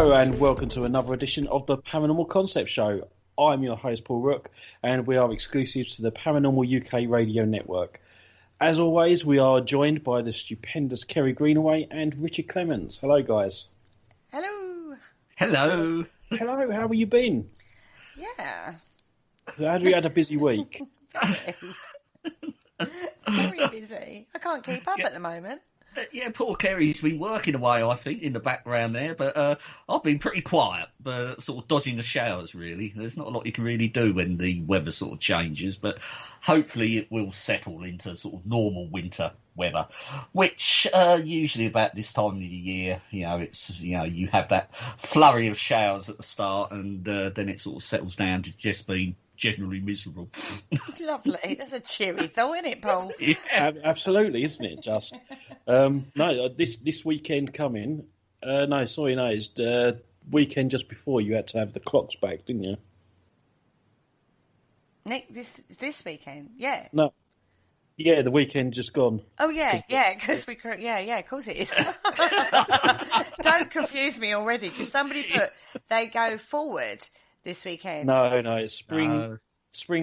Hello and welcome to another edition of the Paranormal Concept Show. I'm your host Paul Rook and we are exclusive to the Paranormal UK radio network. As always, we are joined by the stupendous Kerry Greenaway and Richard Clements. Hello guys. Hello. Hello. Hello, how have you been? Yeah. Have you had a busy week? Very busy. I can't keep up at the moment. Yeah, poor Kerry's been working away, I think, in the background there, but I've been pretty quiet, but sort of dodging the showers, really. There's not a lot you can really do when the weather sort of changes, but hopefully it will settle into sort of normal winter weather, which usually about this time of the year, you have that flurry of showers at the start, and then it sort of settles down to just being generally miserable. Lovely. That's a cheery thought, isn't it, Paul? Yeah. Absolutely, isn't it? Just no. This weekend coming. It's the weekend just before you had to have the clocks back, didn't you? Nick, this weekend, yeah. No. Yeah, the weekend just gone. Oh yeah, because of course it is. Don't confuse me already, because somebody put they go forward this weekend. No, it's spring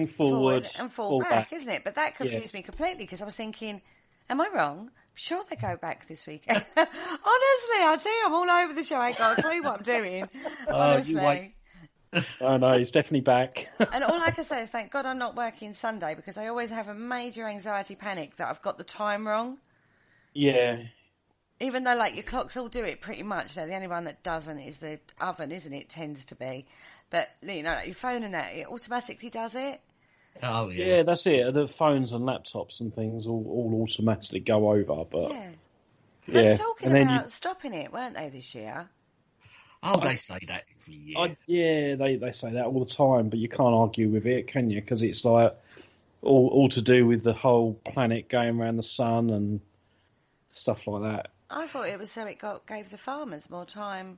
forward and fall back, isn't it? But that confused me completely, because I was thinking, am I wrong? I'm sure they go back this weekend. Honestly, I tell you, I'm all over the show. I ain't got a clue what I'm doing. Honestly. You wait. Oh no, it's definitely back. And all I can say is thank God I'm not working Sunday, because I always have a major anxiety panic that I've got the time wrong. Yeah. Even though, your clocks all do it pretty much. The only one that doesn't is the oven, isn't it? Tends to be. But, your phone and that, it automatically does it. Oh, yeah. Yeah, that's it. The phones and laptops and things all automatically go over. But yeah. They were talking about stopping it, weren't they, this year? Oh, they say that every Yeah, year. they say that all the time, but you can't argue with it, can you? Because it's all to do with the whole planet going around the sun and stuff like that. I thought it was so it gave the farmers more time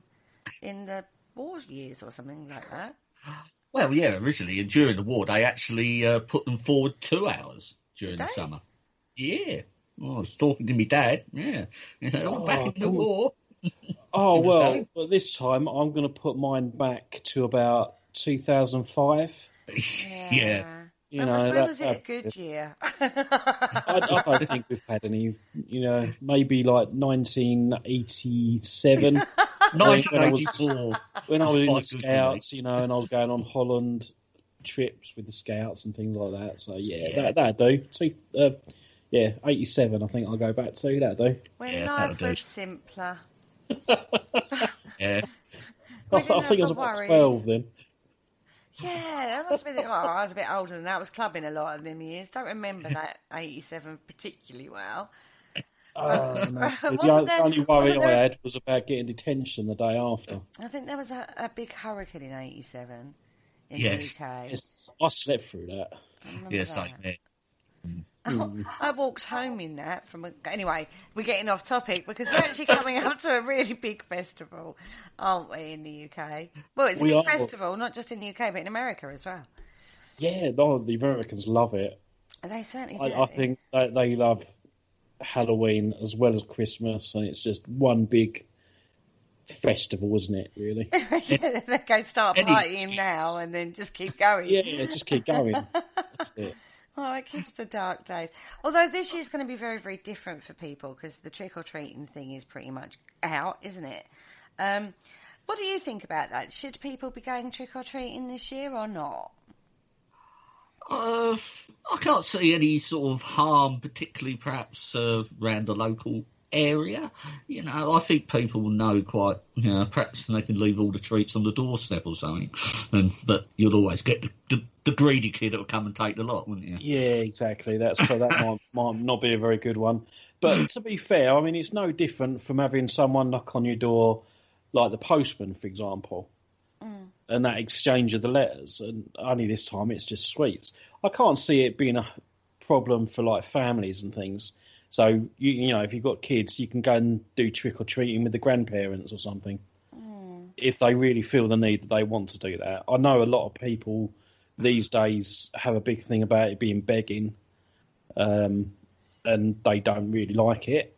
in the war years or something like that. Well, yeah, originally and during the war, they actually put them forward 2 hours during the summer. Yeah. Well, I was talking to my dad. Yeah. He said, back in the war. Oh, well, this time I'm going to put mine back to about 2005. Yeah. When was it a good year? I don't think we've had any, maybe like 1987. 1984. When I was in the Scouts, and I was going on Holland trips with the Scouts and things like that. So, that'd do. 87 I think I'll go back to. That'd do. When life was simpler. Yeah. I think I was about 12 then. Yeah, that must have been. I was a bit older than that. I was clubbing a lot of them years. Don't remember that 87 particularly well. Oh, no. The only worry I had was about getting detention the day after. I think there was a big hurricane in 87 in the UK. Yes, I slept through that. Same here. I walked home in that. Anyway, we're getting off topic because we're actually coming up to a really big festival, aren't we, in the UK? Well, it's a big festival, not just in the UK, but in America as well. Yeah, the Americans love it. And they certainly do. I think they love Halloween as well as Christmas, and it's just one big festival, isn't it, really? Yeah, they go start partying now and then just keep going. Yeah, just keep going. That's it. Oh, it keeps the dark days. Although this year's going to be very, very different for people because the trick-or-treating thing is pretty much out, isn't it? What do you think about that? Should people be going trick-or-treating this year or not? I can't see any sort of harm, particularly perhaps around the local area. I think people will know quite, perhaps they can leave all the treats on the doorstep or something. But you'll always get the greedy kid that will come and take the lot, wouldn't you? Yeah, exactly. That might not be a very good one. But to be fair, I mean, it's no different from having someone knock on your door, like the postman, for example, and that exchange of the letters. And only this time it's just sweets. I can't see it being a problem for like families and things. So, if you've got kids, you can go and do trick-or-treating with the grandparents or something. If they really feel the need that they want to do that. I know a lot of people these days have a big thing about it being begging, and they don't really like it.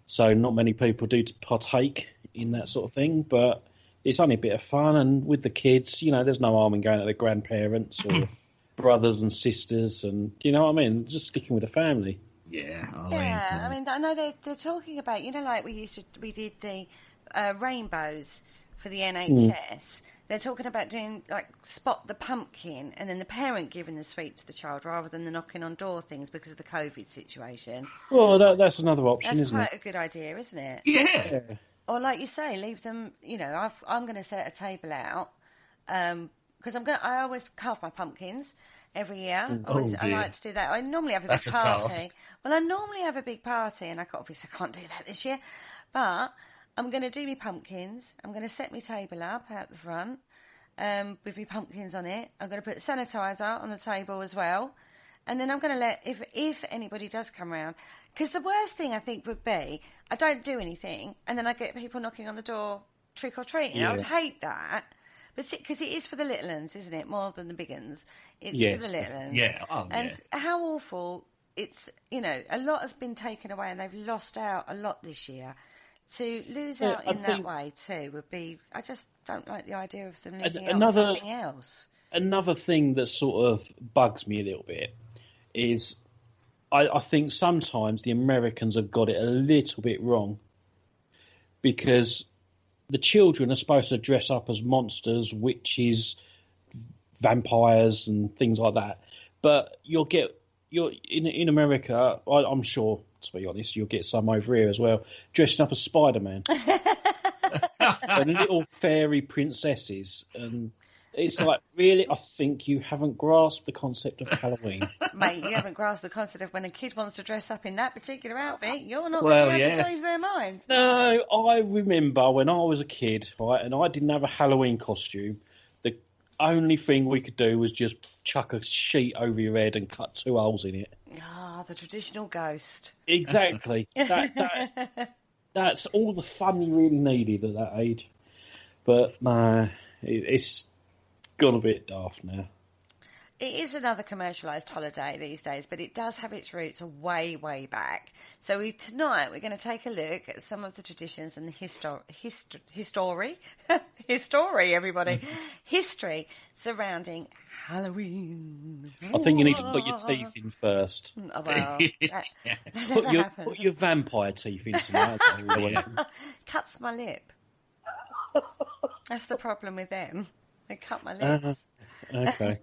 So not many people do partake in that sort of thing. But it's only a bit of fun, and with the kids, there's no harm in going to their grandparents or brothers and sisters, and you know what I mean. Just sticking with the family. Yeah, I mean, I know they're talking about, like we did the rainbows for the NHS. They're talking about doing, like, spot the pumpkin and then the parent giving the sweet to the child rather than the knocking on door things because of the COVID situation. Well, that's another option, isn't it? That's quite a good idea, isn't it? Yeah. Or, like you say, leave them, I'm going to set a table out because I always carve my pumpkins every year. I like to do that. I normally have a big party. Well, I normally have a big party, and obviously can't do that this year, but I'm going to do my pumpkins. I'm going to set my table up out the front with my pumpkins on it. I'm going to put sanitizer on the table as well. And then I'm going to let, if anybody does come around, because the worst thing I think would be, I don't do anything, and then I get people knocking on the door, trick or treating. Yeah. I would hate that. But because it is for the little uns, isn't it? More than the big uns. It's for the little uns. Yeah. And how awful. It's, a lot has been taken away, and they've lost out a lot this year. To lose out in that way too would be. I just don't like the idea of them losing out on something else. Another thing that sort of bugs me a little bit is I think sometimes the Americans have got it a little bit wrong, because the children are supposed to dress up as monsters, witches, vampires, and things like that. But you're in America. I'm sure, to be honest, you'll get some over here as well, dressing up as Spider-Man and little fairy princesses, and it's like, really, I think you haven't grasped the concept of Halloween. Mate, you haven't grasped the concept of when a kid wants to dress up in that particular outfit, you're not going to be able to change their mind. No, I remember when I was a kid, right, and I didn't have a Halloween costume, the only thing we could do was just chuck a sheet over your head and cut 2 holes in it. Ah, the traditional ghost. Exactly. That's all the fun you really needed at that age. But no, it's gone a bit daft now. It is another commercialised holiday these days, but it does have its roots way, way back. So tonight we're going to take a look at some of the traditions and the history, everybody, history surrounding Halloween. I think you need to put your teeth in first. Oh, well, that put your vampire teeth in tonight. Cuts my lip. That's the problem with them. They cut my lips. Okay.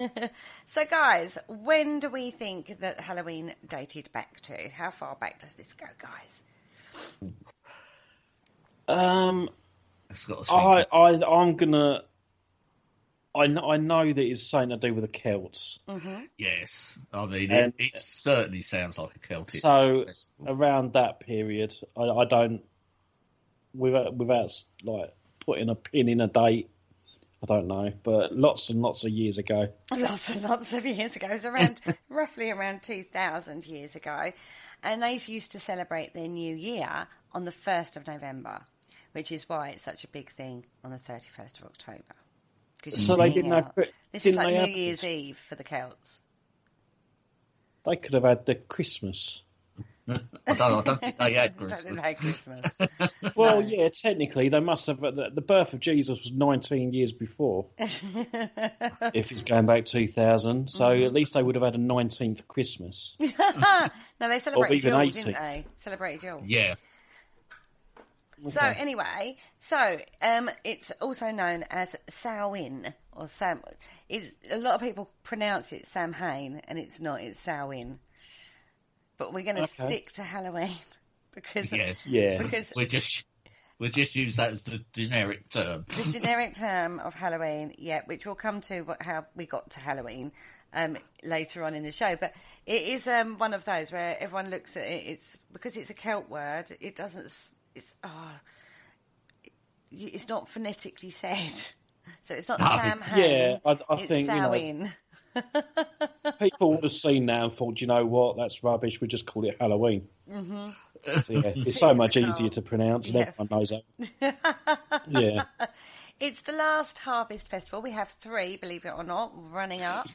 So, guys, when do we think that Halloween dated back to? How far back does this go, guys? I'm gonna. I know that it's something to do with the Celts. Mm-hmm. Yes, I mean it certainly sounds like a Celtic. So festival. Around that period, I don't, without like putting a pin in a date. I don't know, but lots and lots of years ago. Lots and lots of years ago. It was roughly around 2,000 years ago. And they used to celebrate their new year on the 1st of November, which is why it's such a big thing on the 31st of October. So they didn't have... This is like New Year's Eve for the Celts. They could have had the Christmas. I don't think they had Christmas. I don't think they had Christmas. Well, yeah, technically they must have. The birth of Jesus was 19 years before. If it's going back 2000, so at least they would have had a 19th Christmas. No, they celebrated Yule, 80. didn't they? Celebrated Yule. Yeah. Okay. So anyway, it's also known as Samhain or Sam. A lot of people pronounce it Samhain, and it's not. It's Samhain. But we're going to stick to Halloween because because we'll just use that as the generic term. The generic term of Halloween, which we'll come to how we got to Halloween later on in the show. But it is one of those where everyone looks at it. It's because it's a Celt word. It doesn't. It's not phonetically said, so it's not Samhain. Yeah, I think Samhain. People would have seen that and thought, you know what, that's rubbish. We just call it Halloween. Mm-hmm. So, it's so much easier to pronounce, and everyone knows that. Yeah. It's the last harvest festival. We have 3, believe it or not, running up,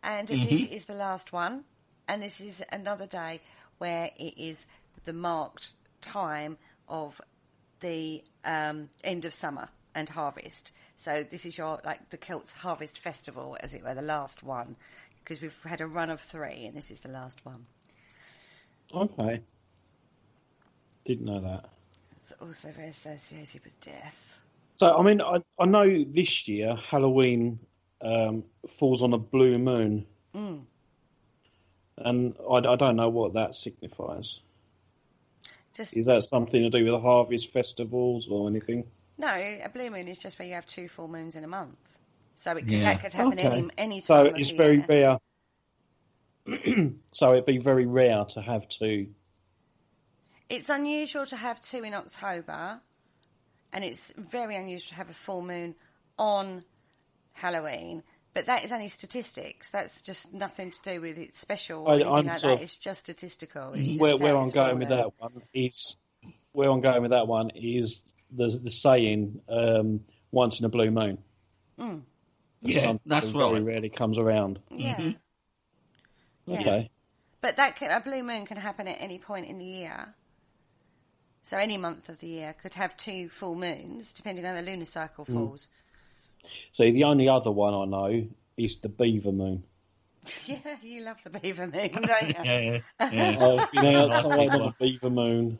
and this is the last one. And this is another day where it is the marked time of the end of summer and harvest. So this is your, like, the Celts Harvest Festival, as it were, the last one, because we've had a run of 3, and this is the last one. Okay. Didn't know that. It's also very associated with death. So, I mean, I know this year Halloween falls on a blue moon. Mm. And I don't know what that signifies. Just, is that something to do with the harvest festivals or anything? No, a blue moon is just where you have 2 full moons in a month. So that could happen any time so of it's the very year. rare. So it'd be very rare to have 2. It's unusual to have 2 in October, and it's very unusual to have a full moon on Halloween. But that is only statistics. That's just nothing to do with it special or anything like that. It's just statistical. It's just where I'm going with that one is the saying once in a blue moon. Mm. Yeah, that's right. Very rarely comes around. Yeah. Mm-hmm. Okay. But a blue moon can happen at any point in the year. So any month of the year could have 2 full moons, depending on the lunar cycle falls. See, the only other one I know is the beaver moon. Yeah, you love the beaver moon, don't you? Yeah. I've been outside on a beaver moon.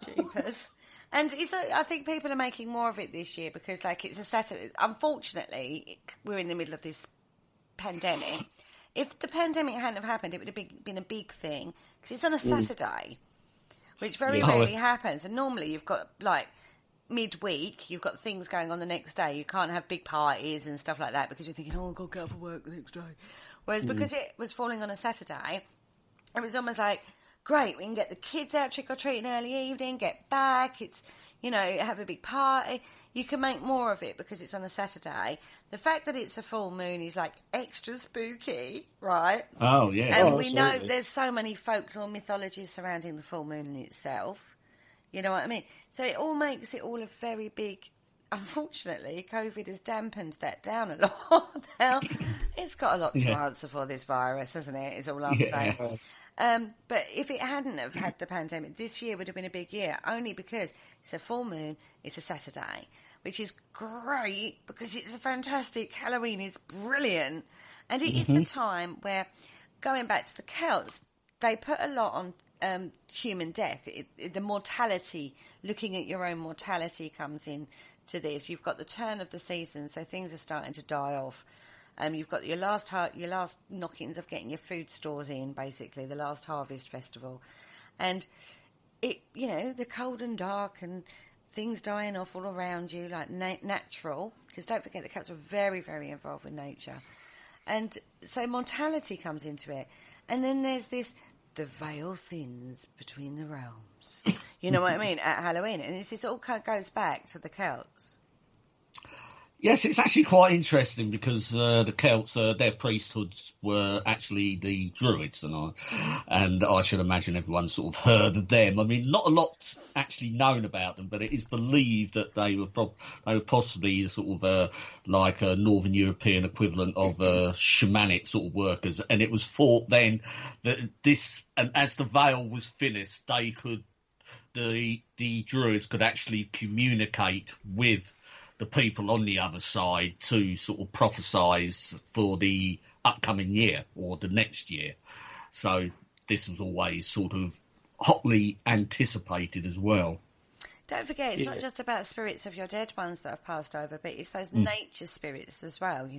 Jeepers. And I think people are making more of it this year because, like, it's a Saturday. Unfortunately, we're in the middle of this pandemic. If the pandemic hadn't have happened, it would have been a big thing because it's on a Saturday, which very rarely happens. And normally you've got, like, midweek, you've got things going on the next day. You can't have big parties and stuff like that because you're thinking, oh, I've got to get out for work the next day. Whereas because it was falling on a Saturday, it was almost like, great, we can get the kids out trick-or-treating early evening, get back, it's, have a big party. You can make more of it because it's on a Saturday. The fact that it's a full moon is, like, extra spooky, right? Oh, yeah. And we know absolutely. there's so many folklore mythologies surrounding the full moon in itself. You know what I mean? So it all makes it all a very big... Unfortunately, COVID has dampened that down a lot. Now, it's got a lot to answer for, this virus, hasn't it? Is all I'm saying. But if it hadn't have had the pandemic, this year would have been a big year, only because it's a full moon, it's a Saturday, which is great because it's a fantastic... Halloween is brilliant. And it is the time where, going back to the Celts, they put a lot on human death. The mortality, looking at your own mortality comes in to this. You've got the turn of the season, so things are starting to die off. You've got your last knockings of getting your food stores in, basically, the last harvest festival. And, the cold and dark and things dying off all around you, like natural, because don't forget the Celts are very, very involved with nature. And so mortality comes into it. And then there's this, the veil thins between the realms. You know what I mean? At Halloween. And this all kind of goes back to the Celts. Yes, it's actually quite interesting because the Celts, their priesthoods were actually the Druids, and I should imagine everyone sort of heard of them. I mean, not a lot's actually known about them, but it is believed that they were possibly sort of like a Northern European equivalent of shamanic sort of workers, and it was thought then that and as the veil was finished, the Druids could actually communicate with the people on the other side to sort of prophesize for the upcoming year or the next year. So this was always sort of hotly anticipated as well. Don't forget, it's not just about spirits of your dead ones that have passed over, but it's those nature spirits as well,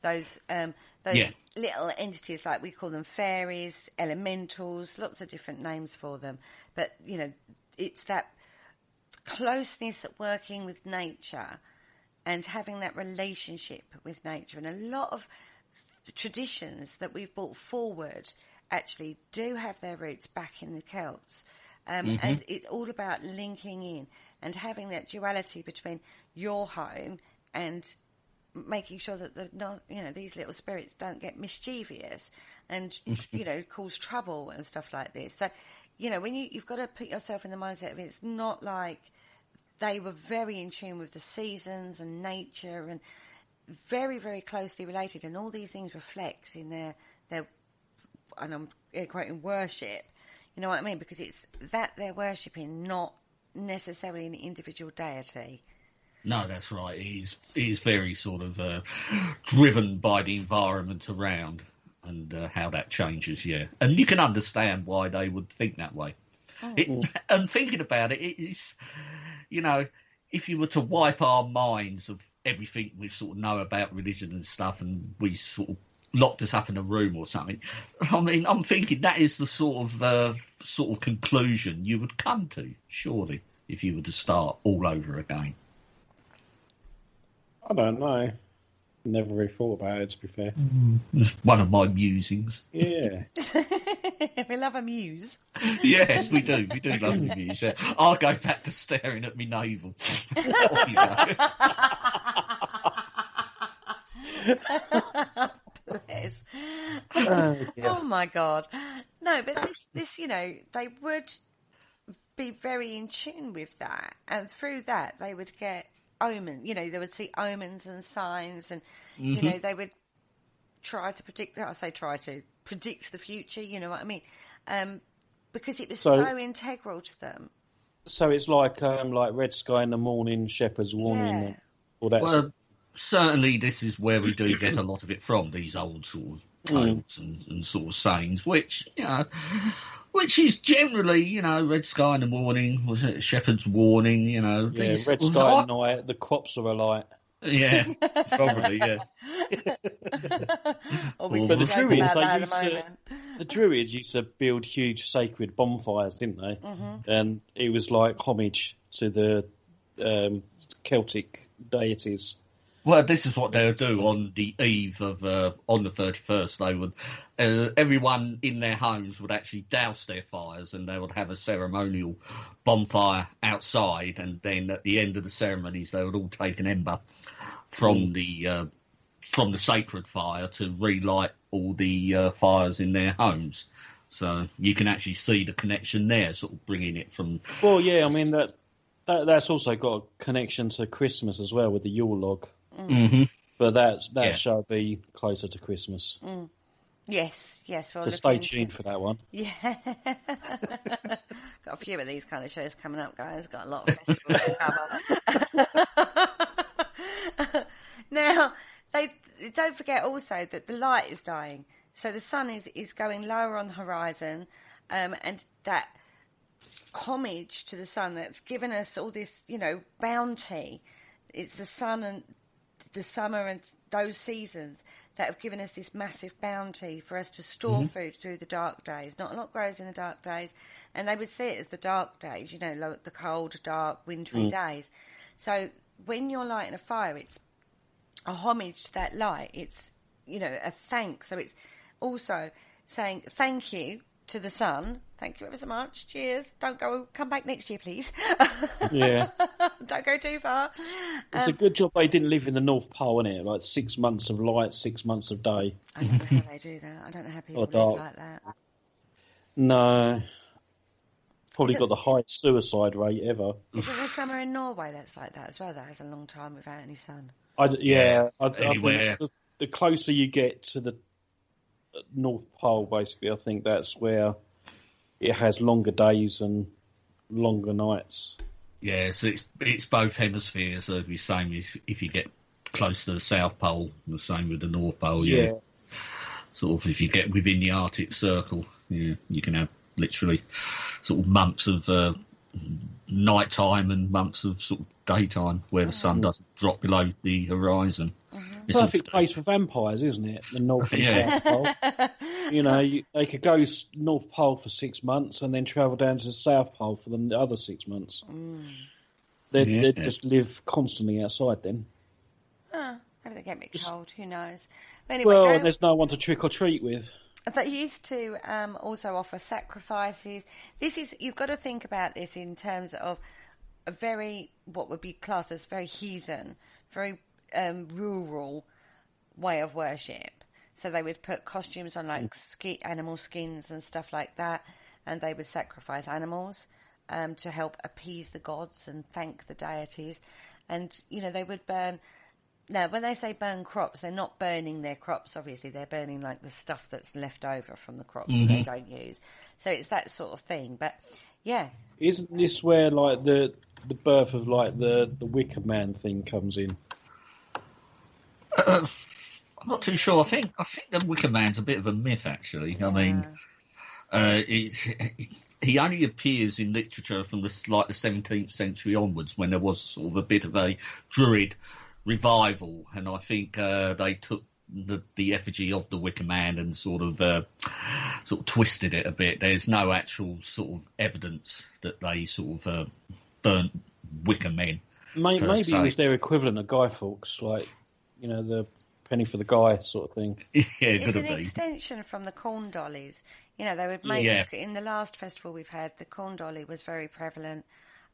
those little entities, like we call them fairies, elementals, lots of different names for them. But, it's that closeness at working with nature and having that relationship with nature. And a lot of traditions that we've brought forward actually do have their roots back in the Celts. And it's all about linking in and having that duality between your home and making sure that these little spirits don't get mischievous and, cause trouble and stuff like this. So, when you've got to put yourself in the mindset of it's not like they were very in tune with the seasons and nature and very, very closely related. And all these things reflects in their and I'm quoting, worship. You know what I mean? Because it's that they're worshipping, not necessarily an individual deity. No, that's right. He's very sort of driven by the environment around and how that changes, yeah. And you can understand why they would think that way. And thinking about it, it's, if you were to wipe our minds of everything we sort of know about religion and stuff, and we sort of locked us up in a room or something, I mean, I'm thinking that is the sort of conclusion you would come to, surely, if you were to start all over again. I don't know. Never really thought about it, to be fair. It's one of my musings. Yeah. We love a muse. Yes, we do. We do love the muse. Yeah. I'll go back to staring at me navel. Bless. Oh my God. No, but this, they would be very in tune with that. And through that, they would get omens. They would see omens and signs, and they would try to predict the future. You know what I mean? Because it was so integral to them. So it's like Red Sky in the Morning, Shepherd's Warning, Yeah. all that. Well, certainly this is where we do get a lot of it from, these old sort of tales and sort of sayings, which is generally, Red Sky in the Morning, was it Shepherd's Warning, these Red Sky at night, the crops are alight. Yeah, probably, yeah. Or we But should joke about that at the moment. The Druids used to build huge sacred bonfires, didn't they? And it was like homage to the Celtic deities. Well, this is what they would do on the eve of, on the 31st. They would, everyone in their homes would actually douse their fires, and they would have a ceremonial bonfire outside. And then at the end of the ceremonies, they would all take an ember from the sacred fire to relight all the fires in their homes. So you can actually see the connection there, sort of bringing it from. Well, yeah, I mean that's also got a connection to Christmas as well with the Yule log. Mm-hmm. But that shall be closer to Christmas. Yes. Well, So stay tuned for that one. Yeah. Got a few of these kind of shows coming up, guys. Got a lot of festivals to cover. Now, they don't forget also that the light is dying. So the sun is going lower on the horizon, and that homage to the sun that's given us all this, bounty. It's the sun and the summer and those seasons that have given us this massive bounty for us to store food through the dark days. Not a lot grows in the dark days, and they would see it as the dark days, like the cold, dark, wintry days. So when you're lighting a fire, it's a homage to that light. It's, a thanks. So it's also saying thank you to the sun. Thank you ever so much. Cheers. Come back next year, please. Yeah. Don't go too far. It's a good job they didn't live in the North Pole, isn't it? Like 6 months of light, 6 months of day. I don't know how they do that. I don't know how people live like that. No. Probably got the highest suicide rate ever. Is there somewhere in Norway that's like that as well, that has a long time without any sun? I think anywhere. the closer you get to the North Pole, basically, I think that's where it has longer days and longer nights. Yeah, so it's both hemispheres. So it'd be the same if you get close to the South Pole, the same with the North Pole. Yeah. Sort of if you get within the Arctic Circle, you can have literally sort of months of nighttime and months of sort of daytime where the sun doesn't drop below the horizon. Perfect place for vampires, isn't it? The North and South Pole. They could go North Pole for 6 months and then travel down to the South Pole for the other 6 months. They'd just live constantly outside then. Maybe they get a bit cold. Who knows? But anyway, and there's no one to trick or treat with. They used to also offer sacrifices. You've got to think about this in terms of a very, what would be classed as very heathen, very rural way of worship. So they would put costumes on like animal skins and stuff like that, and they would sacrifice animals to help appease the gods and thank the deities. And, they would burn. Now, when they say burn crops, they're not burning their crops, obviously. They're burning, like, the stuff that's left over from the crops that they don't use. So it's that sort of thing. But, Yeah. Isn't this where like the birth of like the Wicker Man thing comes in? I'm not too sure. I think the Wicker Man's a bit of a myth, actually. Yeah. I mean, he only appears in literature from the 17th century onwards, when there was sort of a bit of a Druid revival, and I think they took the effigy of the Wicker Man and sort of twisted it a bit. There's no actual sort of evidence that they sort of burnt Wicker Men. Maybe it was their equivalent of Guy Fawkes, like, you know, the penny for the guy sort of thing. Yeah, it's an extension from the corn dollies. You know, they would make, in the last festival we've had, the corn dolly was very prevalent.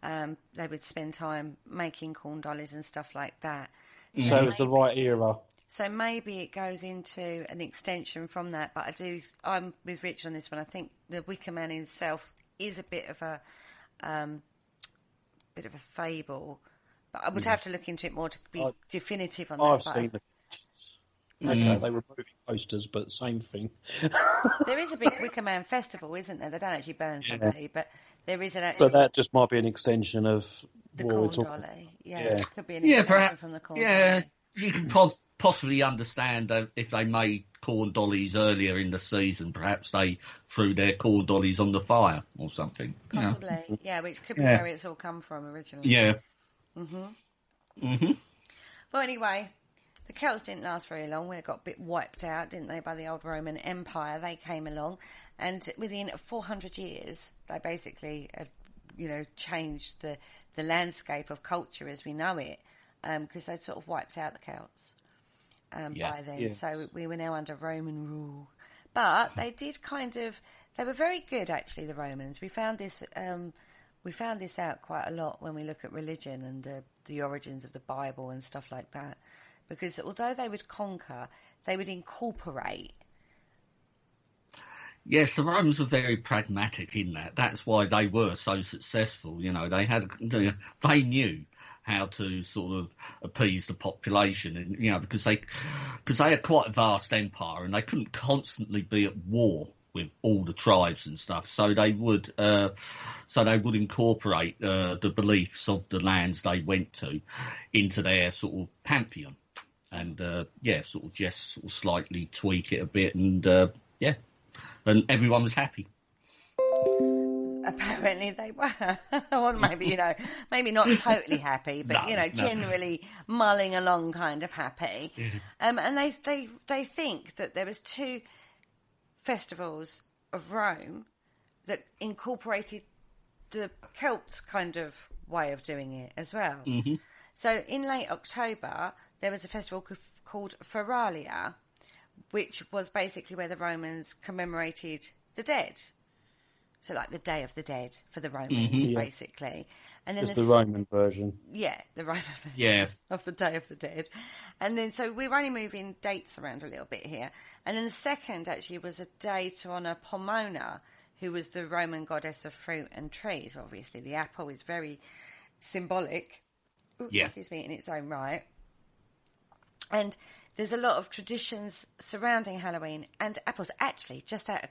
They would spend time making corn dollies and stuff like that. So it was the right era. So maybe it goes into an extension from that, but I'm with Rich on this one. I think the Wicker Man himself is a bit of a fable, but I would have to look into it more to be definitive on that. I've seen the pictures. Okay, they were moving posters, but same thing. There is a big Wicker Man festival, isn't there? They don't actually burn somebody, but there is an actual... But that just might be an extension of the corn dolly. Yeah, it could be an extension perhaps, from the corn dolly. You can possibly understand if they made corn dollies earlier in the season, perhaps they threw their corn dollies on the fire or something. Possibly, which could be where it's all come from originally. Yeah. Well, anyway, the Celts didn't last very long. They got a bit wiped out, didn't they, by the old Roman Empire. They came along, and within 400 years, they basically, changed the landscape of culture as we know it, because they sort of wiped out the Celts by then. Yes. So we were now under Roman rule. But they did they were very good, actually, the Romans. We found this out quite a lot when we look at religion and the origins of the Bible and stuff like that. Because although they would conquer, they would incorporate. Yes, the Romans were very pragmatic in that. That's why they were so successful. You know, they knew how to sort of appease the population, and because they had quite a vast empire, and they couldn't constantly be at war with all the tribes and stuff. So they would incorporate the beliefs of the lands they went to into their sort of pantheon, and just slightly tweak it a bit, and and everyone was happy. Apparently they were. Or maybe not totally happy, but generally mulling along kind of happy. And they think that there was two festivals of Rome that incorporated the Celts kind of way of doing it as well. Mm-hmm. So in late October, there was a festival called Feralia, which was basically where the Romans commemorated the dead. So like the Day of the Dead for the Romans, basically. And then it's the Roman version. Yeah, the Roman version of the Day of the Dead. And then, so we're only moving dates around a little bit here. And then the second, actually, was a day to honour Pomona, who was the Roman goddess of fruit and trees. Obviously, the apple is very symbolic, excuse me, in its own right. And there's a lot of traditions surrounding Halloween and apples. Actually, just a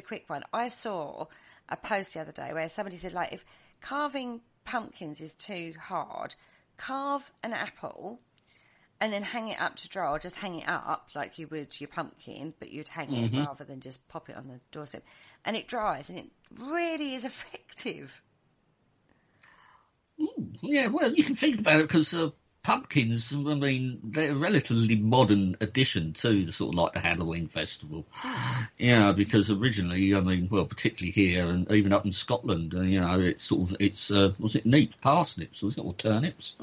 quick one. I saw a post the other day where somebody said, like, if carving pumpkins is too hard, carve an apple and then hang it up to dry, or just hang it up like you would your pumpkin, but you'd hang it rather than just pop it on the doorstep. And it dries, and it really is effective. Yeah, well, you can think about it, because pumpkins, I mean, they're a relatively modern addition to the sort of like the Halloween festival. Because originally, I mean, well, particularly here and even up in Scotland, it's was it neat parsnips, was it, or turnips?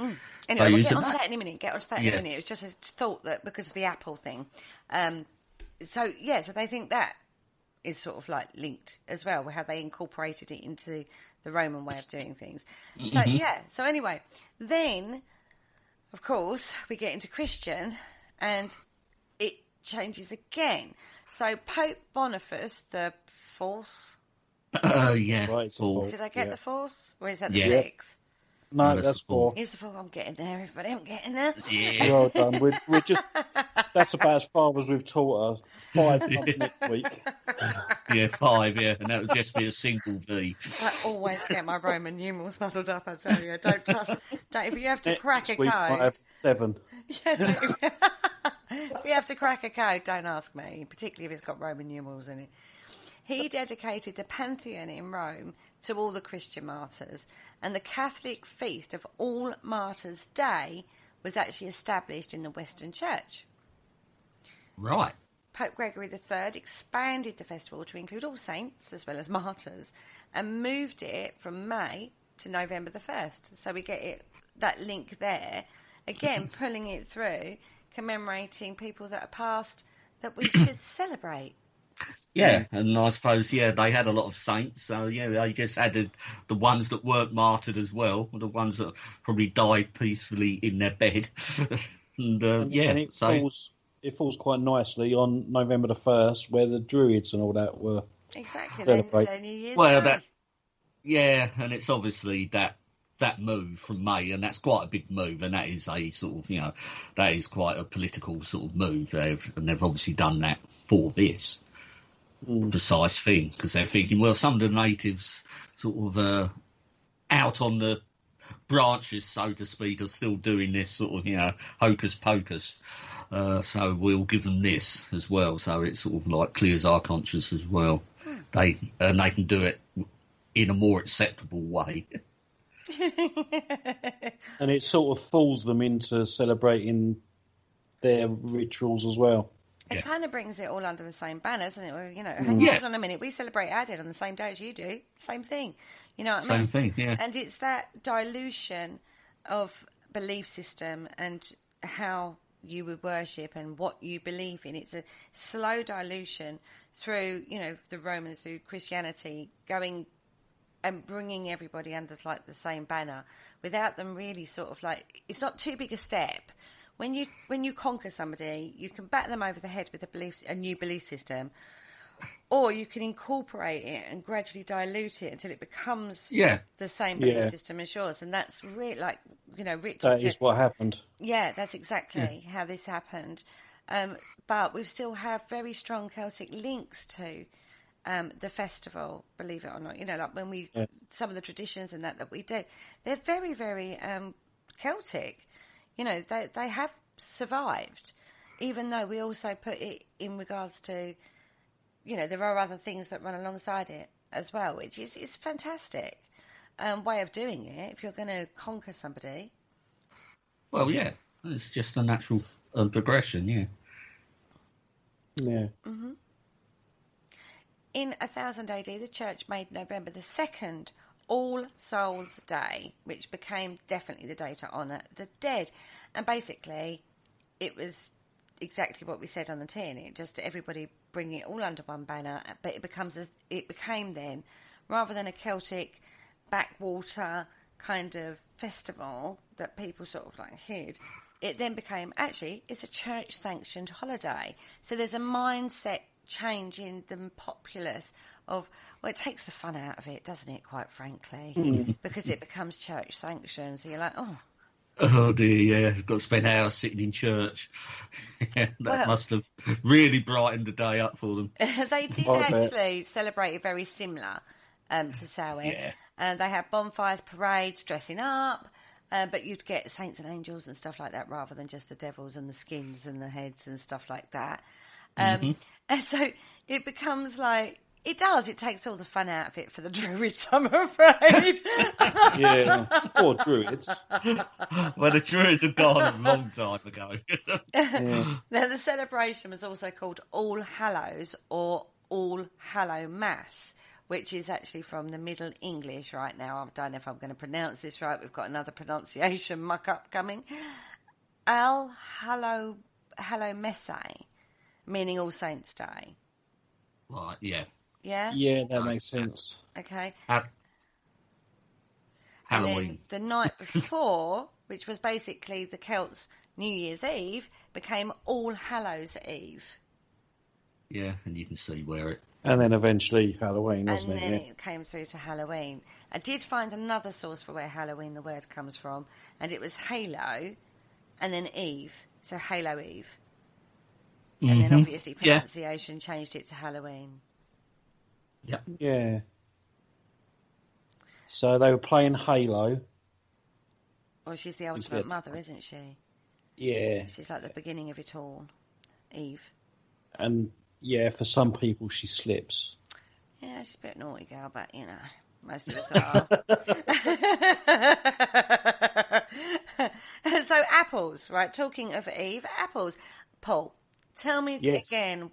Anyway, we'll get onto that in a minute. It was just a thought that because of the apple thing. So they think that is sort of like linked as well, how they incorporated it into the Roman way of doing things. So anyway, then, of course, we get into Christian, and it changes again. So Pope Boniface the Fourth. Right, Did I get the fourth, or is that the sixth? No, that's 4. It's the 4. I'm getting there, everybody. I'm getting there. Yeah. Well done. We're just. That's about as far as we've taught her. 5 comes next week. Yeah, 5, yeah, and that would just be a single V. I always get my Roman numerals muddled up, I tell you. Don't trust. If you have to crack a Next week might code. have 7. Yeah, if you have to crack a code, don't ask me, particularly if it's got Roman numerals in it. He dedicated the Pantheon in Rome to all the Christian martyrs, and the Catholic feast of All Martyrs' Day was actually established in the Western Church. Right. Pope Gregory III expanded the festival to include all saints as well as martyrs and moved it from May to November the 1st. So we get that link there. Again, pulling it through, commemorating people that are past that we should celebrate. Yeah, and I suppose, they had a lot of saints, so, they just added the ones that weren't martyred as well, the ones that probably died peacefully in their bed. and it falls quite nicely on November the 1st, where the Druids and all that were exactly celebrated. their New Year's Day. And it's obviously that move from May, and that's quite a big move, and that is a sort of, that is quite a political sort of move. They've obviously done that for this precise thing, because they're thinking, well, some of the natives sort of out on the branches, so to speak, are still doing this sort of, hocus pocus. So we'll give them this as well. So it sort of like clears our conscience as well. They can do it in a more acceptable way. And it sort of fools them into celebrating their rituals as well. It kind of brings it all under the same banner, doesn't it? Well, hold on a minute. We celebrate our dead on the same day as you do. Same thing. You know what I mean? Same thing, yeah. And it's that dilution of belief system and how you would worship and what you believe in. It's a slow dilution through, the Romans, through Christianity, going and bringing everybody under like the same banner without them really sort of like, it's not too big a step. When you conquer somebody, you can bat them over the head with a new belief system, or you can incorporate it and gradually dilute it until it becomes the same belief system as yours. And that's really like, Richard That is what happened. Yeah, that's exactly how this happened. But we still have very strong Celtic links to the festival, believe it or not. Like when some of the traditions and that we do, they're very, very Celtic. They have survived, even though we also put it in regards to, there are other things that run alongside it as well, which is fantastic way of doing it if you're going to conquer somebody. Well, yeah, it's just a natural progression, yeah. Yeah. Mm-hmm. In 1000 AD, the church made November the 2nd All Souls Day, which became definitely the day to honour the dead. And basically, it was exactly what we said on the tin. It just everybody bring it all under one banner, but it became then, rather than a Celtic backwater kind of festival that people sort of like hid, it then became, actually, it's a church-sanctioned holiday. So there's a mindset change in the populace of, well, it takes the fun out of it, doesn't it, quite frankly, because it becomes church sanctioned. So you're like, oh dear, yeah, I've got to spend hours sitting in church. That must have really brightened the day up for them. They did actually celebrate it very similar to Samhain. Yeah. They had bonfires, parades, dressing up, but you'd get saints and angels and stuff like that rather than just the devils and the skins and the heads and stuff like that. And so it becomes like, it takes all the fun out of it for the Druids, I'm afraid. Yeah, poor Druids. Well, the Druids have gone a long time ago. Now, the celebration was also called All Hallows or All Hallow Mass, which is actually from the Middle English right now. I don't know if I'm going to pronounce this right. We've got another pronunciation muck-up coming. Al Hallow Messe, meaning All Saints' Day. Right, yeah. Yeah? Yeah, that makes sense. Okay. Halloween. And then the night before, which was basically the Celts' New Year's Eve, became All Hallows Eve. Yeah, and you can see where it And then eventually Halloween, wasn't and it? then Yeah. it came through to Halloween. I did find another source for where Halloween, the word, comes from, and it was Halo, and then Eve, so Halo Eve. And then obviously pronunciation changed it to Halloween. Yeah. Yeah. So they were playing Halo. Well, she's the ultimate mother, isn't she? Yeah. She's like the beginning of it all, Eve. And yeah, for some people she slips. Yeah, she's a bit naughty girl, but you know, most of us are. So apples, right? Talking of Eve, apples. Paul, tell me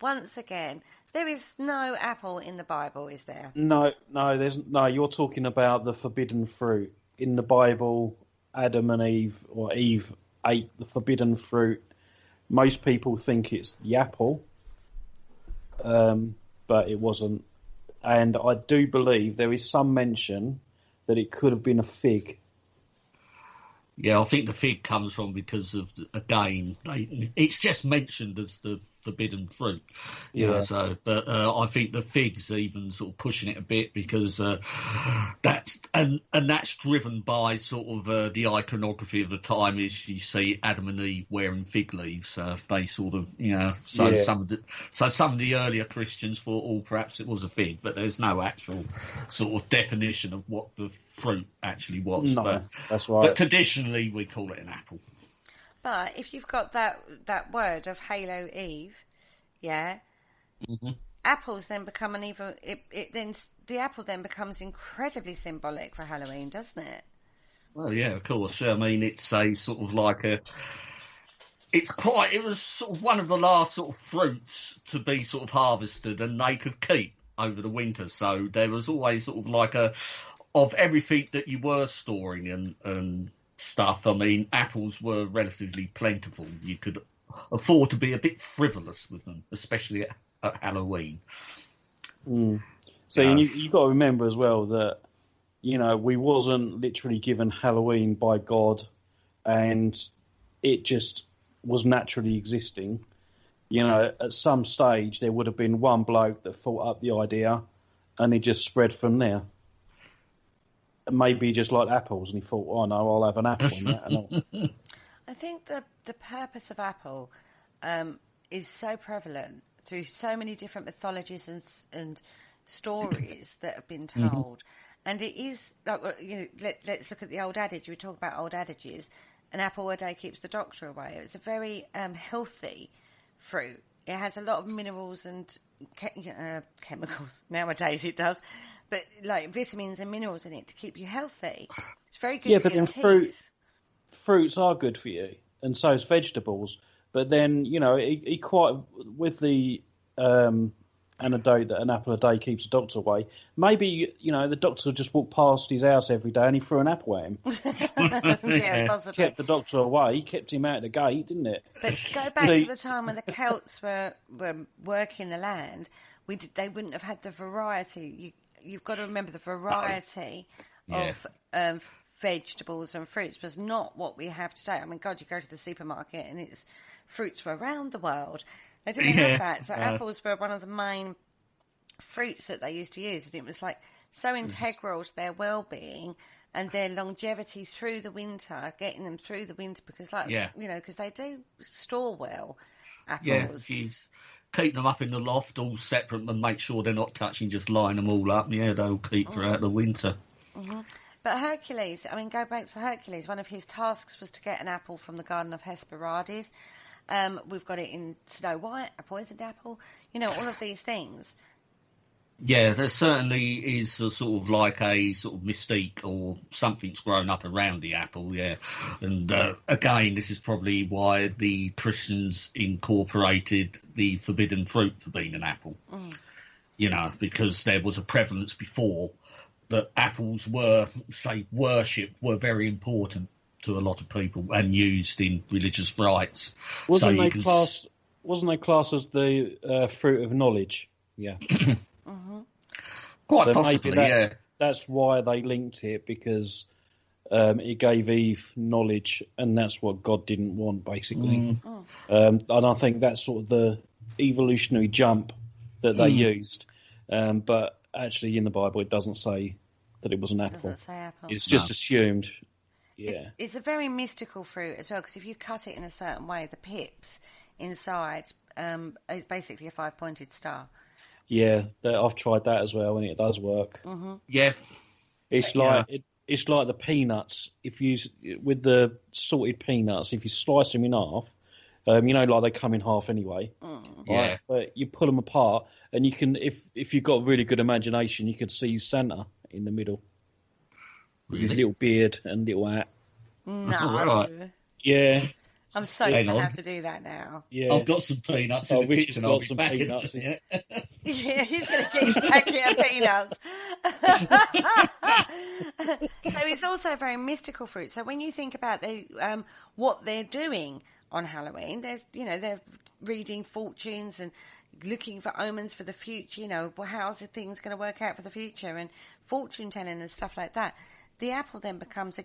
once again, there is no apple in the Bible, is there? No, there's no. You're talking about the forbidden fruit in the Bible. Adam and Eve, or Eve, ate the forbidden fruit. Most people think it's the apple, but it wasn't. And I do believe there is some mention that it could have been a fig. Yeah, I think the fig comes from because of, again, it's just mentioned as the forbidden fruit. So, but I think the fig's even sort of pushing it a bit because that's driven by sort of the iconography of the time. Is you see Adam and Eve wearing fig leaves, they sort of, some of the earlier Christians thought, oh, perhaps it was a fig, but there's no actual sort of definition of what the fruit actually was. No, that's right. But traditionally, we call it an apple. But if you've got that word of Halo Eve, apples then become the apple then becomes incredibly symbolic for Halloween, doesn't it? Well, yeah, of course. I mean, it's a sort of like it was sort of one of the last sort of fruits to be sort of harvested and they could keep over the winter. So there was always sort of like of everything that you were storing and stuff. I mean, apples were relatively plentiful. You could afford to be a bit frivolous with them, especially at Halloween. So you've got to remember as well that, we wasn't literally given Halloween by God and it just was naturally existing. At some stage there would have been one bloke that thought up the idea and it just spread from there. Maybe he just liked apples and he thought, oh no, I'll have an apple in that. I think the purpose of apple is so prevalent through so many different mythologies and stories that have been told. And it is, like, let's look at the old adage. We talk about old adages. An apple a day keeps the doctor away. It's a very healthy fruit. It has a lot of minerals and chemicals. Nowadays it does. But like vitamins and minerals in it to keep you healthy. It's very good for your teeth. Fruits are good for you, and so is vegetables. But then, he quite, with the anecdote that an apple a day keeps the doctor away, maybe, the doctor just walked past his house every day and he threw an apple at him. Yeah, possibly. Kept the doctor away, kept him out of the gate, didn't it? But go back to the time when the Celts were working the land, they wouldn't have had the variety. You've got to remember the variety of vegetables and fruits was not what we have today. I mean, God, you go to the supermarket and it's fruits from around the world. They didn't have that. So apples were one of the main fruits that they used to use. And it was like so integral to their well-being and their longevity through the winter, getting them through the winter because, because they do store well, apples. Yeah, keep them up in the loft all separate and make sure they're not touching, just line them all up. Yeah, they'll keep throughout the winter. But Hercules, go back to Hercules. One of his tasks was to get an apple from the Garden of Hesperides. We've got it in Snow White, a poisoned apple. All of these things. Yeah, there certainly is a sort of like a sort of mystique or something's grown up around the apple, yeah. And again, this is probably why the Christians incorporated the forbidden fruit for being an apple. Because there was a prevalence before that apples were, say, worshipped, were very important to a lot of people and used in religious rites. Wasn't they classed as the fruit of knowledge? Yeah. Quite possibly, that's why they linked it, because it gave Eve knowledge, and that's what God didn't want, basically. And I think that's sort of the evolutionary jump that they used. But actually, in the Bible, it doesn't say that it was an apple. It doesn't say apple. It's just assumed. Yeah. It's a very mystical fruit as well, because if you cut it in a certain way, the pips inside is basically a 5-pointed star. Yeah, I've tried that as well, and it does work. Mm-hmm. Yeah. It's like the peanuts. With the salted peanuts, if you slice them in half, like they come in half anyway. Mm. Yeah. Right? But you pull them apart, and you can, if you've got a really good imagination, you can see Santa in the middle with his little beard and little hat. No. Right. Yeah. I'm so going to have to do that now. Yeah. I've got some peanuts in the kitchen. I'll be back peanuts. in. Yeah, he's going to get you back in peanuts. So it's also a very mystical fruit. So when you think about what they're doing on Halloween, they're reading fortunes and looking for omens for the future. How's the things going to work out for the future, and fortune telling and stuff like that. The apple then becomes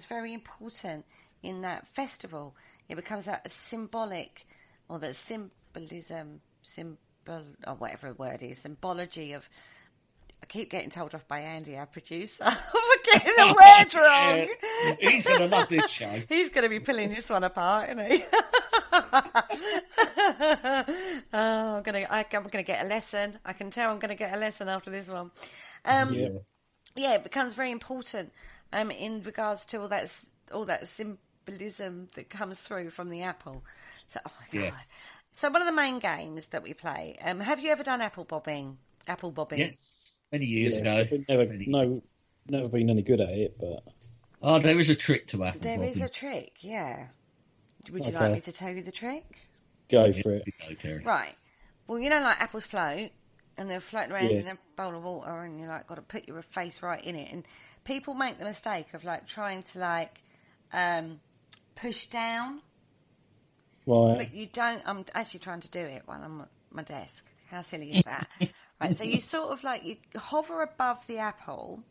very important in that festival. It becomes a symbolic, or the symbolism, or whatever the word is, symbology of. I keep getting told off by Andy, our producer, for getting the word wrong. Yeah. He's going to love this show. He's going to be pulling this one apart, isn't he? I'm going to get a lesson. I can tell I'm going to get a lesson after this one. Yeah, it becomes very important in regards to all that symbolism that comes through from the apple. So, oh my God. So one of the main games that we play, have you ever done apple bobbing? Yes, many years ago. Never been any good at it, but... Oh, there is a trick to apple bobbing. There is a trick, yeah. Would you like me to tell you the trick? Go for it. Go, Kerry. Right. Well, like apples float, and they're floating around in a bowl of water, and you got to put your face right in it. And people make the mistake of trying to push down. Right. But you don't. I'm actually trying to do it while I'm at my desk. How silly is that? Right. So you sort of you hover above the apple,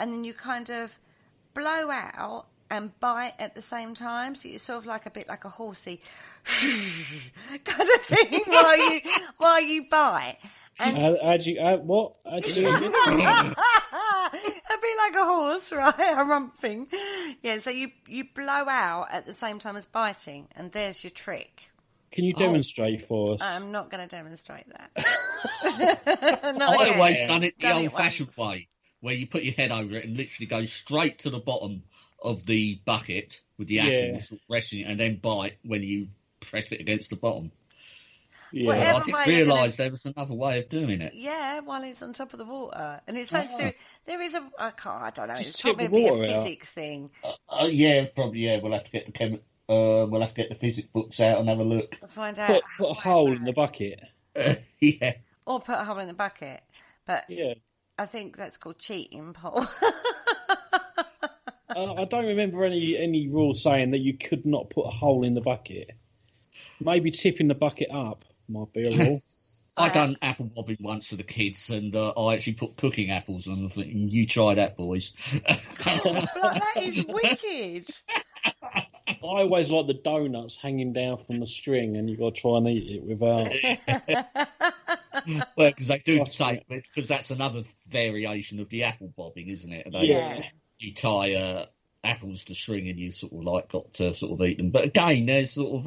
and then you kind of blow out and bite at the same time. So you're sort of a bit like a horsey kind of thing while you bite. And How'd you do it? I'd be like a horse, right? A rump thing. Yeah, so you blow out at the same time as biting, and there's your trick. Can you demonstrate for us? I'm not going to demonstrate that. I always done it the old-fashioned way, where you put your head over it and literally go straight to the bottom of the bucket with the apple sort of resting it, and then bite when you press it against the bottom. Yeah, I didn't realise there was another way of doing it. Yeah, while it's on top of the water, and it's there is I don't know. Just it's tip the probably a water out. physics thing. Yeah, probably. Yeah, we'll have to get we'll have to get the physics books out and have a look. Find out. Put a hole in the bucket. Yeah. Or put a hole in the bucket. But yeah, I think that's called cheating, Paul. I don't remember any rule saying that you could not put a hole in the bucket. Maybe tipping the bucket up might be a rule. I done apple bobbing once for the kids, and I actually put cooking apples on. I think you try that, boys. That is wicked. I always like the donuts hanging down from the string, and you got to try and eat it without. Well, because they do say, because that's another variation of the apple bobbing, isn't it? You tie apples to string, and you sort of got to sort of eat them. But again, there's sort of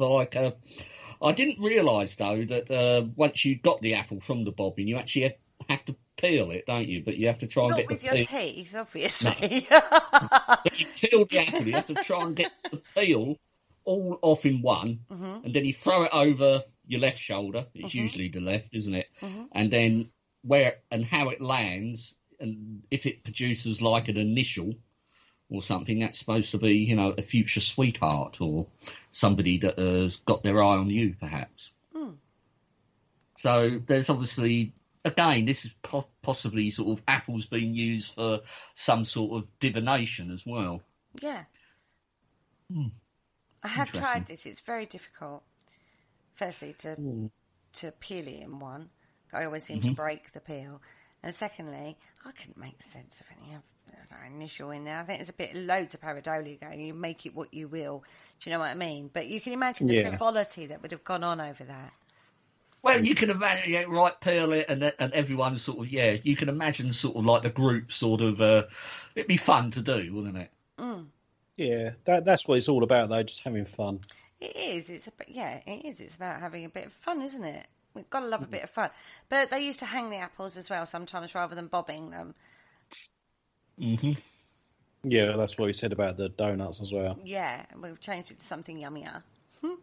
I didn't realise though that once you got the apple from the bobbing, you actually have to peel it, don't you? But you have to try and Not get with the your peel. teeth, obviously. But you peel the apple, you have to try and get the peel all off in one, and then you throw it over your left shoulder. It's usually the left, isn't it? And then where and how it lands, and if it produces like an initial or something, that's supposed to be, a future sweetheart or somebody that has got their eye on you, perhaps. So there's obviously, again, this is possibly sort of apples being used for some sort of divination as well. Yeah. I have tried this. It's very difficult. Firstly, to peel it in one. I always seem to break the peel. And secondly, I couldn't make sense of any of our initial in there. I think there's a bit loads of pareidolia going. You make it what you will. Do you know what I mean? But you can imagine the frivolity that would have gone on over that. Well, you can imagine, yeah, right, peel it, and everyone sort of, yeah, you can imagine sort of like the group sort of, it'd be fun to do, wouldn't it? Mm. Yeah, that's what it's all about, though, just having fun. It is. It is. It's about having a bit of fun, isn't it? We've got to love a bit of fun. But they used to hang the apples as well sometimes rather than bobbing them. Mm-hmm. Yeah, that's what he said about the donuts as well. Yeah, we've changed it to something yummier.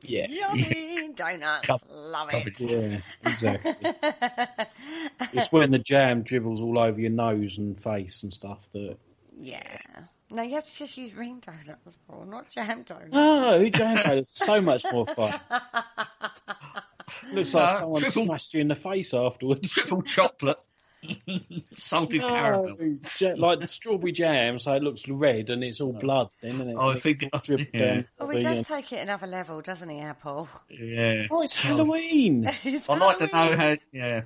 Yeah. Yummy donuts. Love it. Yeah, exactly. It's when the jam dribbles all over your nose and face and stuff that... Yeah. No, you have to just use ring donuts, Paul, not jam donuts. No, jam donuts are so much more fun. Looks like someone smashed you in the face afterwards. Triple chocolate. Salted caramel. Like strawberry jam, so it looks red and it's all blood then, isn't it? I think down. Oh, he does take it another level, doesn't he, Apple? Yeah. Oh, it's Halloween. I'd like to know how, yeah.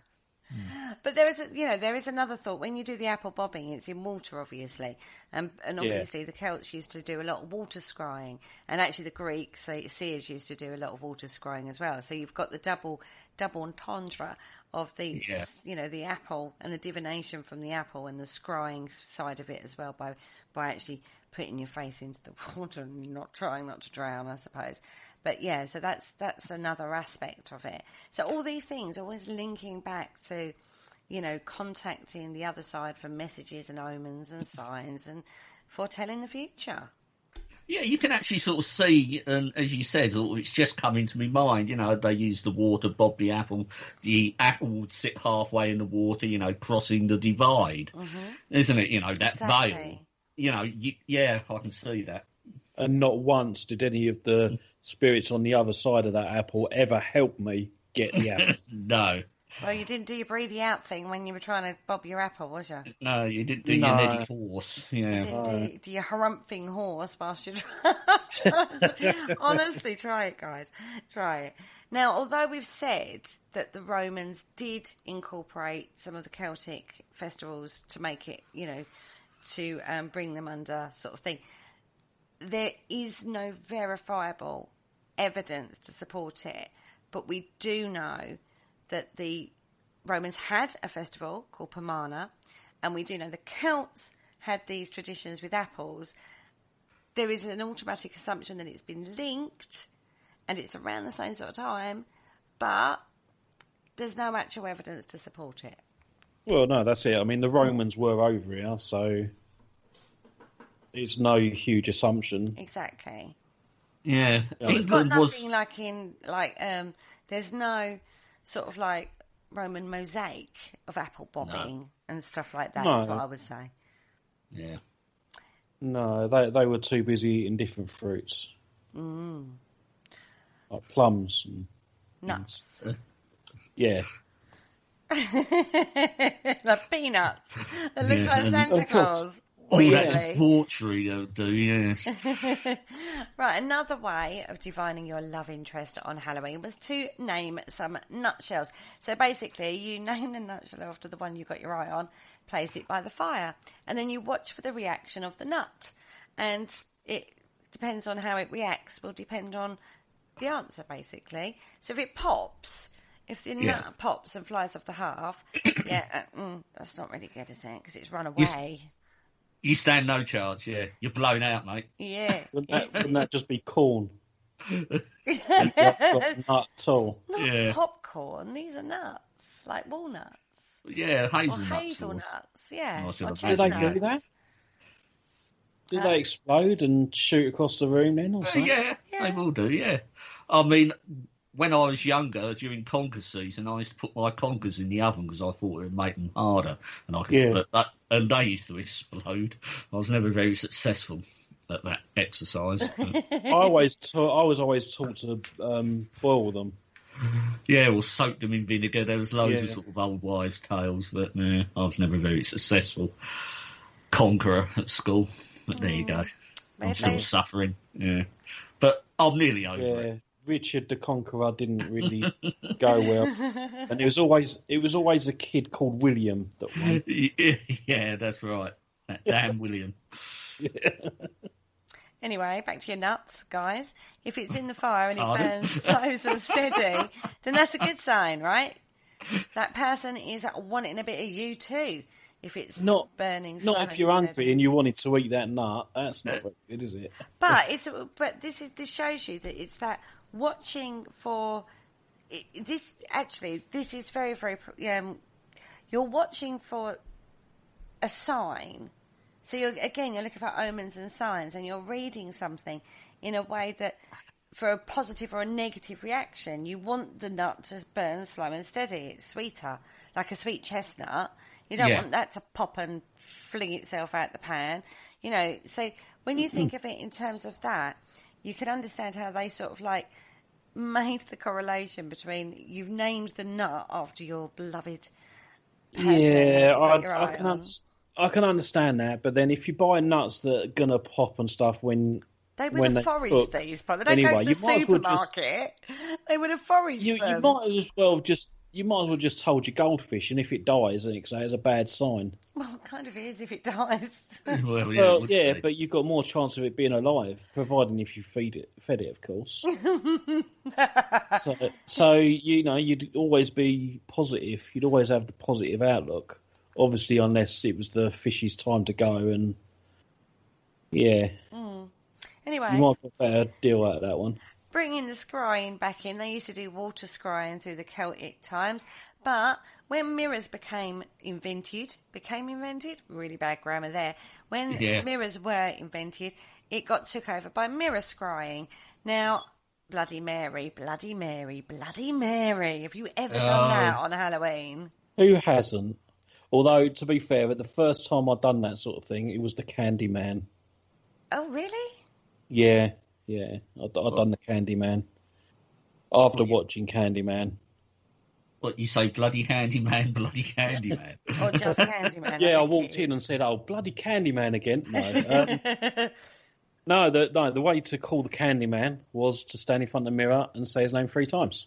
But there is another thought. When you do the apple bobbing, it's in water, obviously, and obviously the Celts used to do a lot of water scrying, and actually the Greeks, seers used to do a lot of water scrying as well. So you've got the double entendre of the the apple and the divination from the apple and the scrying side of it as well by actually putting your face into the water and trying not to drown, I suppose. But yeah, so that's another aspect of it. So all these things always linking back to, contacting the other side for messages and omens and signs and foretelling the future. Yeah, you can actually sort of see, and as you said, it's just come into my mind, they use the water, bob the apple would sit halfway in the water, crossing the divide, isn't it? That Exactly. veil. Yeah, I can see that. And not once did any of the spirits on the other side of that apple ever help me get the apple. No. Well, you didn't do your breathe out thing when you were trying to bob your apple, was you? No, you didn't do your Neddy horse. Yeah. You didn't do your harumphing horse whilst you Honestly, try it, guys. Try it. Now, although we've said that the Romans did incorporate some of the Celtic festivals to make it, to bring them under sort of thing, there is no verifiable evidence to support it, but we do know that the Romans had a festival called Pomana, and we do know the Celts had these traditions with apples. There is an automatic assumption that it's been linked, and it's around the same sort of time, but there's no actual evidence to support it. Well, no, that's it. I mean, the Romans were over here, so it's no huge assumption. Exactly. Yeah. We've got nothing there's no sort of like Roman mosaic of apple bobbing and stuff like that, is what I would say. Yeah. No, they were too busy eating different fruits. Like plums and nuts. Yeah. The peanuts. It looks like Santa Claus. All that debauchery they'll do, yes. Right, another way of divining your love interest on Halloween was to name some nutshells. So basically, you name the nutshell after the one you got your eye on, place it by the fire, and then you watch for the reaction of the nut. And it depends on how it reacts, will depend on the answer, basically. So if it pops, if the nut pops and flies off the half, that's not really good, is it? Because it's run away. You stand no charge, yeah. You're blown out, mate. Yeah. Wouldn't that just be corn? Not nut at all. Not popcorn. These are nuts, like walnuts. Yeah, hazelnuts. Or hazelnuts, yeah. Do they do that? Do they explode and shoot across the room then? Or something? Yeah, they will do, yeah. I mean, when I was younger, during conker season, I used to put my conkers in the oven because I thought it would make them harder. And I could and they used to explode. I was never very successful at that exercise. I was always taught to boil them. Yeah, or soak them in vinegar. There was loads of sort of old wives' tales, but I was never very successful conqueror at school. But there you go. I'm still suffering. Yeah, but I'm nearly over it. Richard the Conqueror didn't really go well, and it was always a kid called William that won. Yeah, that's right. That damn William. Anyway, back to your nuts, guys. If it's in the fire and it burns slow and steady, then that's a good sign, right? That person is wanting a bit of you too. If it's burning slow and steady. Not if you're hungry and you wanted to eat that nut. That's not very good, is it? But this shows you that it's that watching for this. Actually, this is very, very. You're watching for a sign. So you're looking for omens and signs, and you're reading something in a way that, for a positive or a negative reaction, you want the nut to burn slow and steady. It's sweeter, like a sweet chestnut. You don't want that to pop and fling itself out the pan. So when you think of it in terms of that, you can understand how they sort of like made the correlation between, you've named the nut after your beloved person. Yeah, I can understand that, but then if you buy nuts that are gonna pop and stuff they would have foraged these, but they don't go to the supermarket. They would have foraged them. You might as well just told your goldfish, and if it dies, then it's a bad sign. Well, it kind of is if it dies. But you've got more chance of it being alive, providing if you fed it, of course. so you'd always be positive. You'd always have the positive outlook. Obviously, unless it was the fish's time to go, and Anyway, you might get a better deal out of that one. Bringing the scrying back in, they used to do water scrying through the Celtic times, but when mirrors became invented, really bad grammar there. When mirrors were invented, it got took over by mirror scrying. Now, Bloody Mary, Bloody Mary, Bloody Mary. Have you ever done that on Halloween? Who hasn't? Although, to be fair, the first time I'd done that sort of thing, it was the Candyman. Oh, really? Yeah. I'd done the Candyman. After watching Candyman. What, you say bloody Handyman, bloody Candyman? Or just Candyman? I walked in and said, oh, bloody Candyman again. No. The way to call the Candyman was to stand in front of the mirror and say his name 3 times.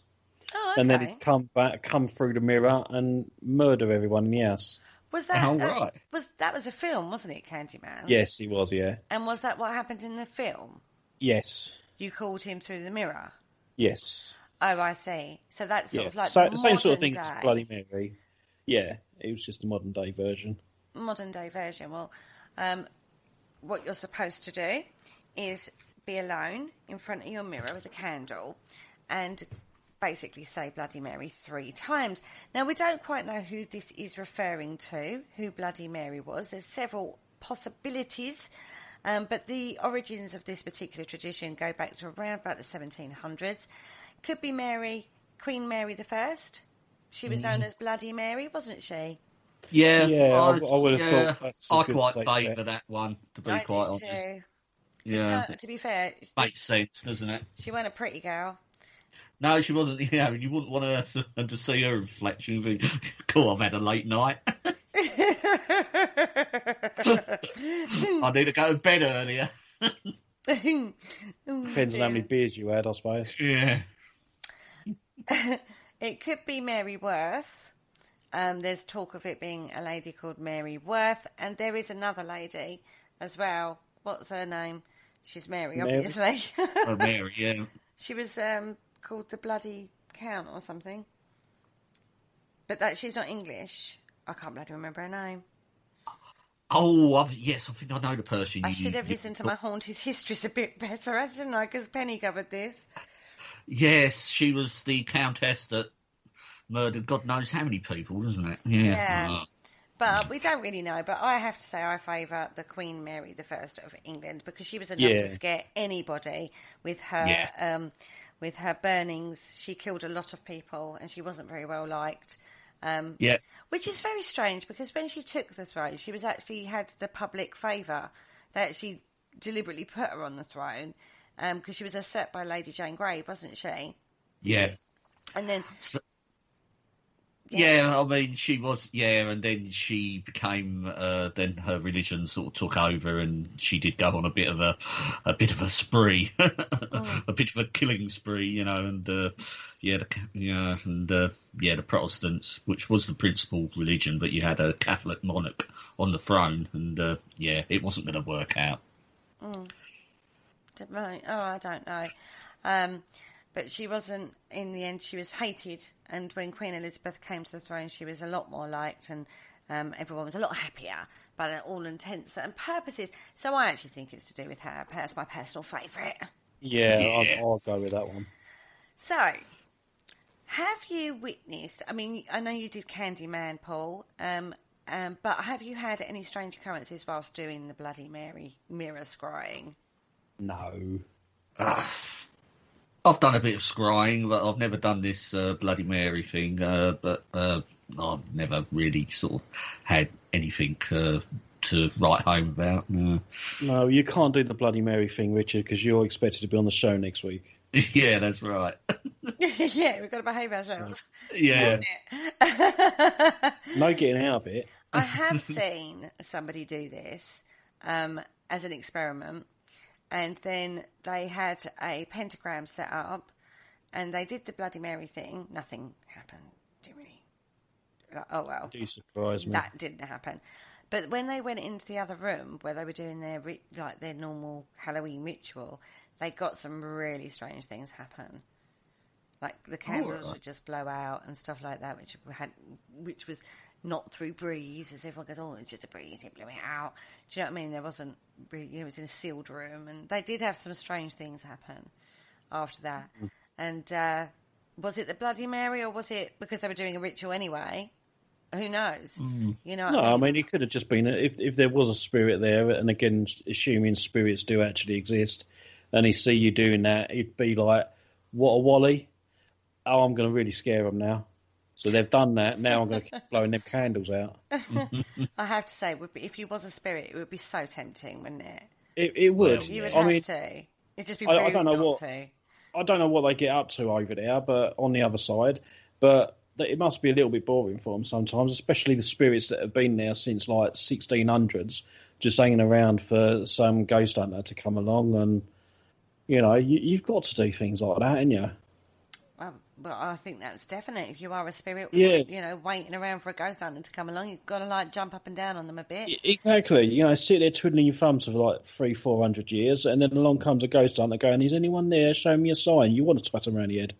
Oh, okay. And then he'd come through the mirror and murder everyone in the house. Was that right? That was a film, wasn't it, Candyman? Yes, he was, yeah. And was that what happened in the film? Yes. You called him through the mirror? Yes. Oh, I see. So that's sort of like the same sort of thing day. as Bloody Mary. Yeah, it was just a modern day version. Modern day version. Well, what you're supposed to do is be alone in front of your mirror with a candle and basically say Bloody Mary 3 times. Now, we don't quite know who this is referring to, who Bloody Mary was. There's several possibilities, but the origins of this particular tradition go back to around about the 1700s. Could be Queen Mary I. She was known as Bloody Mary, wasn't she? Yeah, I would have thought I quite favour that one, to be quite honest. Too. Yeah. To be fair, makes sense, doesn't it? She wasn't a pretty girl. No, she wasn't. You wouldn't want her to see her reflection and think, cool, I've had a late night. I need to go to bed earlier. Depends on how many beers you had, I suppose. Yeah. It could be Mary Worth. There's talk of it being a lady called Mary Worth, and there is another lady as well. What's her name? She's Mary. Obviously. Oh, Mary, yeah. She was called the Bloody Count or something. But she's not English. I can't bloody remember her name. Oh, yes, I think I know the person. I should have listened to my haunted histories a bit better, shouldn't I? Because Penny covered this. Yes, she was the countess that murdered God knows how many people, isn't it? Yeah. But we don't really know. But I have to say I favour the Queen Mary I of England, because she was enough to scare anybody with her with her burnings. She killed a lot of people, and she wasn't very well liked. Which is very strange, because when she took the throne, she was actually had the public favour. They actually deliberately put her on the throne because she was usurped by Lady Jane Grey, wasn't she? Yeah. And then... I mean, she was, and then she became, then her religion sort of took over, and she did go on a bit of a spree, a bit of a killing spree, and the Protestants, which was the principal religion, but you had a Catholic monarch on the throne, and it wasn't going to work out. Right. Oh, I don't know. But she wasn't, in the end, she was hated. And when Queen Elizabeth came to the throne, she was a lot more liked, and everyone was a lot happier by all intents and purposes. So I actually think it's to do with her. That's my personal favourite. Yeah, I'll go with that one. So, have you witnessed, I mean, I know you did Candyman, Paul, but have you had any strange occurrences whilst doing the Bloody Mary mirror scrying? No. I've done a bit of scrying, but I've never done this Bloody Mary thing. But I've never really sort of had anything to write home about. No, you can't do the Bloody Mary thing, Richard, because you're expected to be on the show next week. Yeah, that's right. Yeah, we've got to behave ourselves. Yeah. No getting out of it. I have seen somebody do this as an experiment, and then they had a pentagram set up, and they did the Bloody Mary thing. Nothing happened. Oh well. Do surprise me. That didn't happen. But when they went into the other room where they were doing their their normal Halloween ritual, they got some really strange things happen. Like the candles would just blow out and stuff like that, which was not through breeze, as everyone goes, oh, it's just a breeze, it blew it out. Do you know what I mean? There wasn't, it was in a sealed room, and they did have some strange things happen after that. Mm. And was it the Bloody Mary, or was it because they were doing a ritual anyway? Who knows? Mm. You know? No, I mean, it could have just been if there was a spirit there, and again, assuming spirits do actually exist, and he see you doing that, it'd be like, what a wally! Oh, I'm going to really scare them now. So they've done that. Now I'm going to keep blowing them candles out. I have to say, if you was a spirit, it would be so tempting, wouldn't it? It would. You would have to. It'd just be rude I don't know not to. I don't know what they get up to over there, but on the other side, but it must be a little bit boring for them sometimes, especially the spirits that have been there since like 1600s, just hanging around for some ghost hunter to come along, and you know, you've got to do things like that, haven't you? Well, I think that's definite. If you are a spirit, yeah, you know, waiting around for a ghost hunter to come along, you've got to like jump up and down on them a bit. Exactly. You know, sit there twiddling your thumbs for like 300-400 years, and then along comes a ghost hunter going, "Is anyone there? Show me a sign." You want to twat them around the head.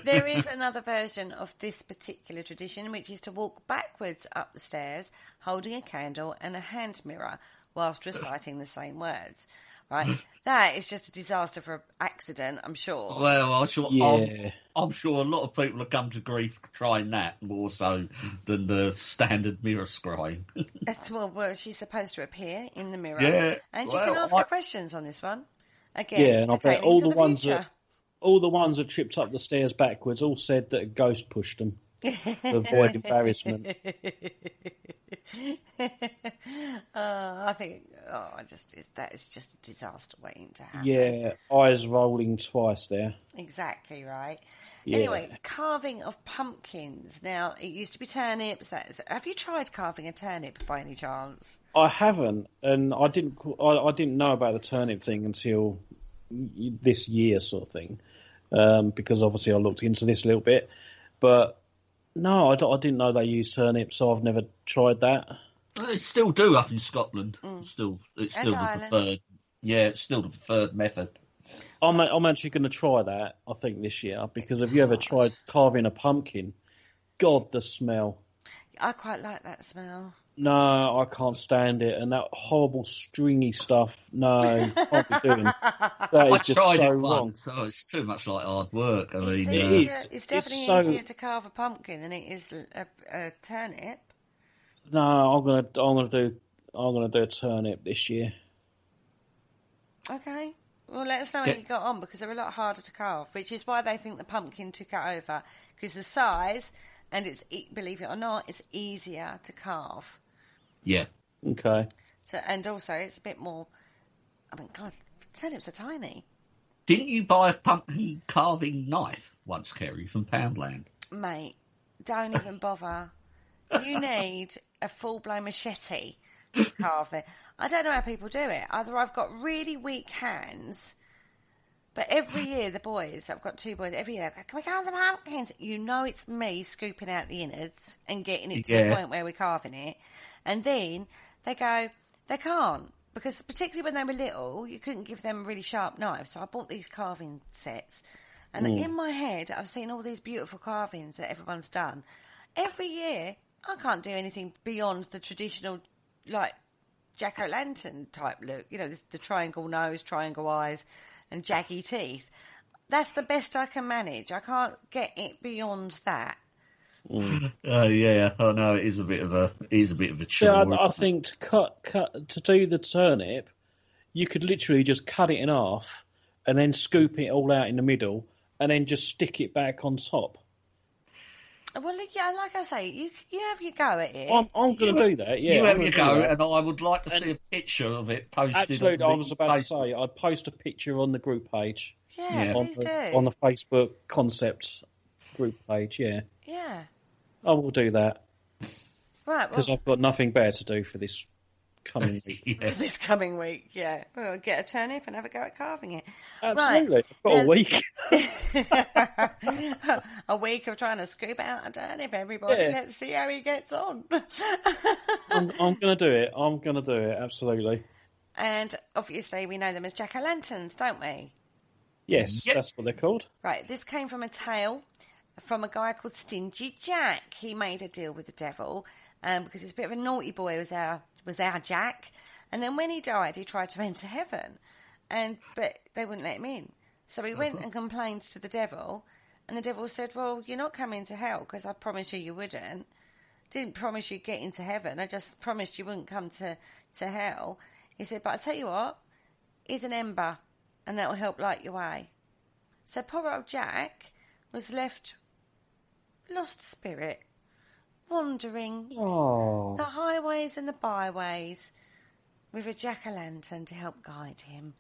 There is another version of this particular tradition, which is to walk backwards up the stairs, holding a candle and a hand mirror, whilst reciting the same words. Right, that is just a disaster for an accident, I'm sure. Well, I'm sure a lot of people have come to grief trying that more so than the standard mirror scrying. Well, she's supposed to appear in the mirror, and you can ask her questions on this one. Again, and I bet all the ones that tripped up the stairs backwards all said that a ghost pushed them to avoid embarrassment. I think that is just a disaster waiting to happen. Yeah, eyes rolling twice there. Exactly right. Yeah. Anyway, carving of pumpkins. Now, it used to be turnips. Have you tried carving a turnip by any chance? I haven't, and I didn't know about the turnip thing until this year, sort of thing, because obviously I looked into this a little bit, but. No, I didn't know they used turnips, so I've never tried that. They still do up in Scotland. It's still the preferred. Yeah, it's still the preferred method. I'm actually going to try that, I think, this year, because have you ever tried carving a pumpkin? God, the smell. I quite like that smell. No, I can't stand it. And that horrible stringy stuff, no, can't be doing. That is just so wrong. So it's too much like hard work. I mean, it's definitely easier to carve a pumpkin than it is a turnip. No, I'm gonna do a turnip this year. Okay. Well, let us know how you got on, because they're a lot harder to carve, which is why they think the pumpkin took it over, because the size, and believe it or not, it's easier to carve. Yeah. Okay. So, and also it's a bit more. I mean, God, turnips are tiny. Didn't you buy a pumpkin carving knife once, Kerry, from Poundland? Mate, don't even bother. You need a full-blown machete to carve it. I don't know how people do it. Either I've got really weak hands, but every year I've got two boys, every year, can we carve the pumpkins? You know it's me scooping out the innards and getting it to the point where we're carving it. And then they go, they can't, because particularly when they were little, you couldn't give them a really sharp knife. So I bought these carving sets. And in my head, I've seen all these beautiful carvings that everyone's done. Every year, I can't do anything beyond the traditional, like, jack-o'-lantern type look. You know, the triangle nose, triangle eyes, and jaggy teeth. That's the best I can manage. I can't get it beyond that. Yeah, I know it is a bit of a chore. Yeah, I think to do the turnip, you could literally just cut it in half and then scoop it all out in the middle and then just stick it back on top. Well, yeah, like I say, you have your go at it. I'm going to do that. Yeah, you have your go, and I would like to see a picture of it posted. Absolutely, I was about to say I'd post a picture on the group page. Yeah, please do. On the Facebook concept group page. Yeah. Yeah. I will do that. Right. Because I've got nothing better to do for this coming week. For this coming week, yeah. We'll get a turnip and have a go at carving it. Absolutely. Right. I've got a week. A week of trying to scoop out a turnip, everybody. Yeah. Let's see how he gets on. I'm going to do it. I'm going to do it, absolutely. And obviously we know them as jack-o'-lanterns, don't we? Yes, that's what they're called. Right, this came from a tale from a guy called Stingy Jack. He made a deal with the devil because he was a bit of a naughty boy, was our Jack. And then when he died, he tried to enter heaven, but they wouldn't let him in. So he went and complained to the devil, and the devil said, well, you're not coming to hell because I promised you wouldn't. Didn't promise you get into heaven. I just promised you wouldn't come to hell. He said, but I tell you what, here's an ember, and that will help light your way. So poor old Jack was left lost spirit, wandering the highways and the byways with a jack-o'-lantern to help guide him,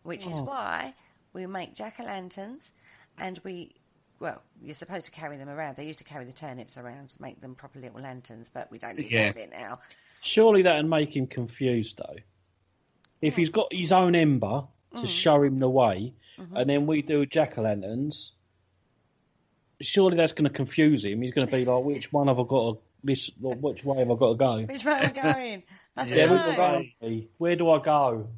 which is why we make jack-o'-lanterns, and you're supposed to carry them around. They used to carry the turnips around to make them proper little lanterns, but we don't need that bit now. Surely that would make him confused, though. If he's got his own ember to show him the way, and then we do jack-o'-lanterns, surely that's going to confuse him. He's going to be like, which one have I got to... which way have I got to go? Which way am I going? I don't know. Where do I go?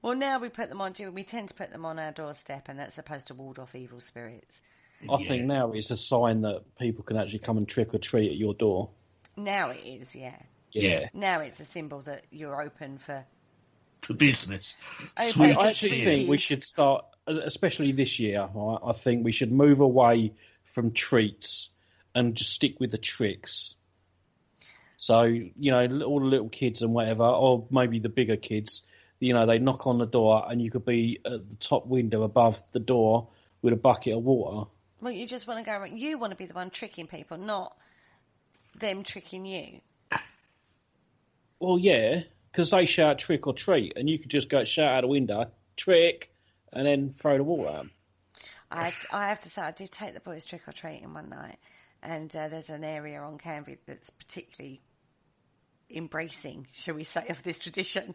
Well, now we put them on. We tend to put them on our doorstep, and that's supposed to ward off evil spirits. I think now it's a sign that people can actually come and trick or treat at your door. Now it is, yeah. Yeah. Now it's a symbol that you're open for business. I actually think we should start, especially this year. I think we should move away from treats and just stick with the tricks. So, you know, all the little kids and whatever, or maybe the bigger kids, you know, they knock on the door and you could be at the top window above the door with a bucket of water. Well, you just want to go around. You want to be the one tricking people, not them tricking you. Well, yeah, because they shout trick or treat, and you could just go shout out the window, trick, and then throw the water at them. I have to say, I did take the boys trick or treating one night, and there's an area on Canvey that's particularly embracing, shall we say, of this tradition.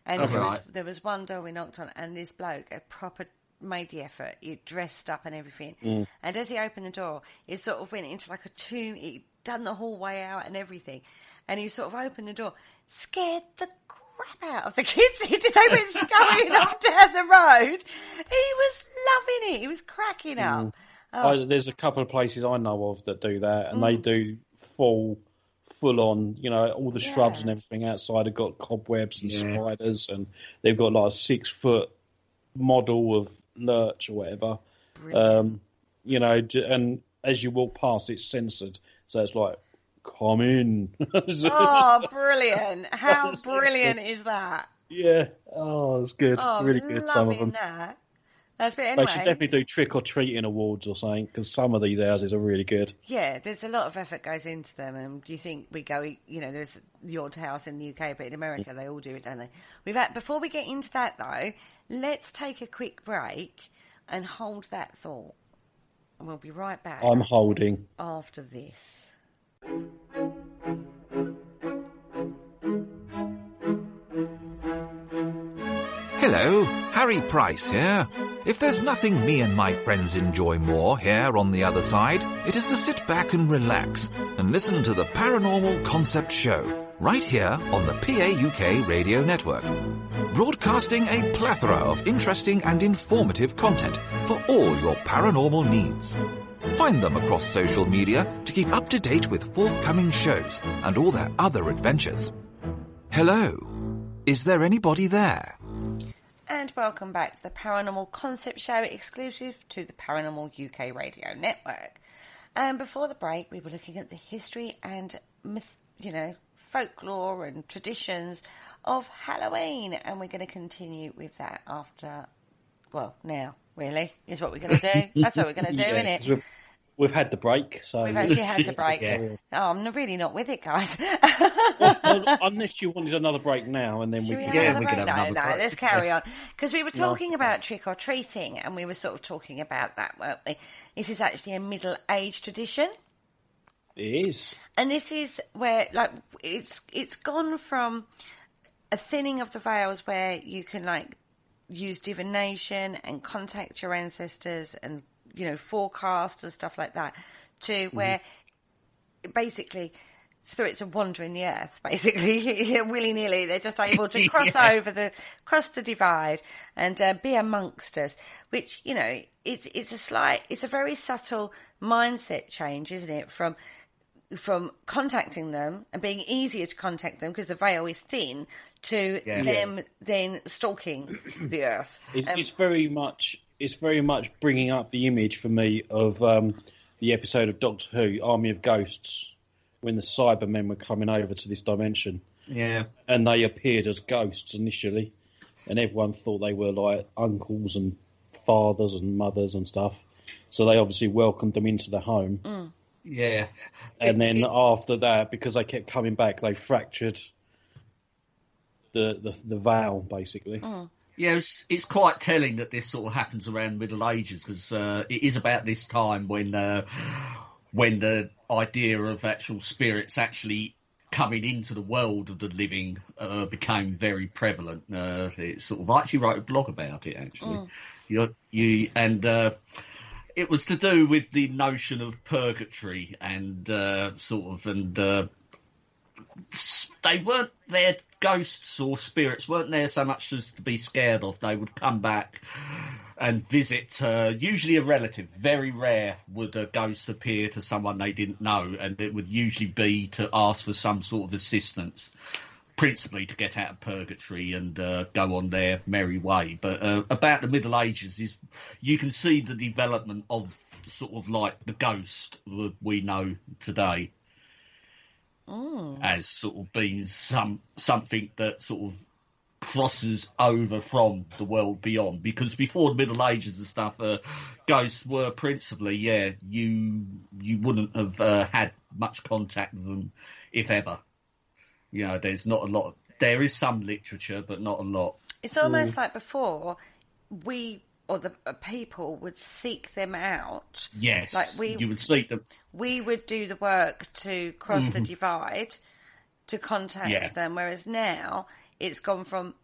And there was one door we knocked on, and this bloke had proper made the effort. He dressed up and everything. And as he opened the door, it sort of went into like a tomb. He'd done the hallway out and everything. And he sort of opened the door, scared the crap out of the kids. They went scurrying off down the road. He was loving it. He was cracking up. There's a couple of places I know of that do that, and they do full on, you know, all the shrubs and everything outside have got cobwebs and spiders, and they've got like a 6-foot model of lurch or whatever. You know, and as you walk past, it's censored, so it's like, come in. Oh, brilliant. How brilliant is that? Yeah. Oh, it's good. Oh, really good, some of them. That. That's but anyway. They should definitely do trick-or-treating awards or something, because some of these houses are really good. Yeah, there's a lot of effort goes into them, and you think we go, you know, there's the odd house in the UK, but in America they all do it, don't they? Before we get into that, though, let's take a quick break and hold that thought. And we'll be right back. I'm holding. After this. Hello, Harry Price here. If there's nothing me and my friends enjoy more here on the other side, it is to sit back and relax and listen to the Paranormal Concept Show, right here on the PAUK Radio Network. broadcasting a plethora of interesting and informative content for all your paranormal needs. Find them across social media to keep up to date with forthcoming shows and all their other adventures. Hello, is there anybody there? And welcome back to the Paranormal Concept Show, exclusive to the Paranormal UK Radio Network. And before the break, we were looking at the history and folklore and traditions of Halloween, and we're going to continue with that now, really, is what we're going to do. That's what we're going to do, isn't it? We've had the break, so... We've actually had the break. Yeah. Oh, I'm really not with it, guys. well, unless you wanted another break now, and then we can... Yeah, we can have another break. Let's carry on. Because we were talking about trick-or-treating, and we were sort of talking about that, weren't we? This is actually a middle-age tradition. It is. And this is where, it's gone from a thinning of the veils where you can, use divination and contact your ancestors and forecast and stuff like that, to where basically spirits are wandering the earth, basically willy-nilly. They're just able to cross the divide and be amongst us, which it's a very subtle mindset change, isn't it, from contacting them and being easier to contact them because the veil is thin, to them then stalking the earth. It's very much bringing up the image for me of the episode of Doctor Who, Army of Ghosts, when the Cybermen were coming over to this dimension. Yeah. And they appeared as ghosts initially, and everyone thought they were like uncles and fathers and mothers and stuff. So they obviously welcomed them into the home. Mm. Yeah. And then after that, because they kept coming back, they fractured the veil, basically. Mm. Yeah, it's quite telling that this sort of happens around Middle Ages, because it is about this time when the idea of actual spirits actually coming into the world of the living became very prevalent. It sort of, I actually wrote a blog about it, actually. It was to do with the notion of purgatory and they weren't there, ghosts or spirits weren't there so much as to be scared of. They would come back and visit, usually a relative. Very rare would a ghost appear to someone they didn't know, and it would usually be to ask for some sort of assistance, principally to get out of purgatory and go on their merry way. But about the Middle Ages, is you can see the development of sort of like the ghost that we know today. As sort of being something that sort of crosses over from the world beyond. Because before the Middle Ages and stuff, ghosts were principally, you wouldn't have had much contact with them, if ever. There's not a lot. There is some literature, but not a lot. It's almost like before the people would seek them out. Yes, you would seek them. We would do the work to cross the divide to contact them, whereas now it's gone from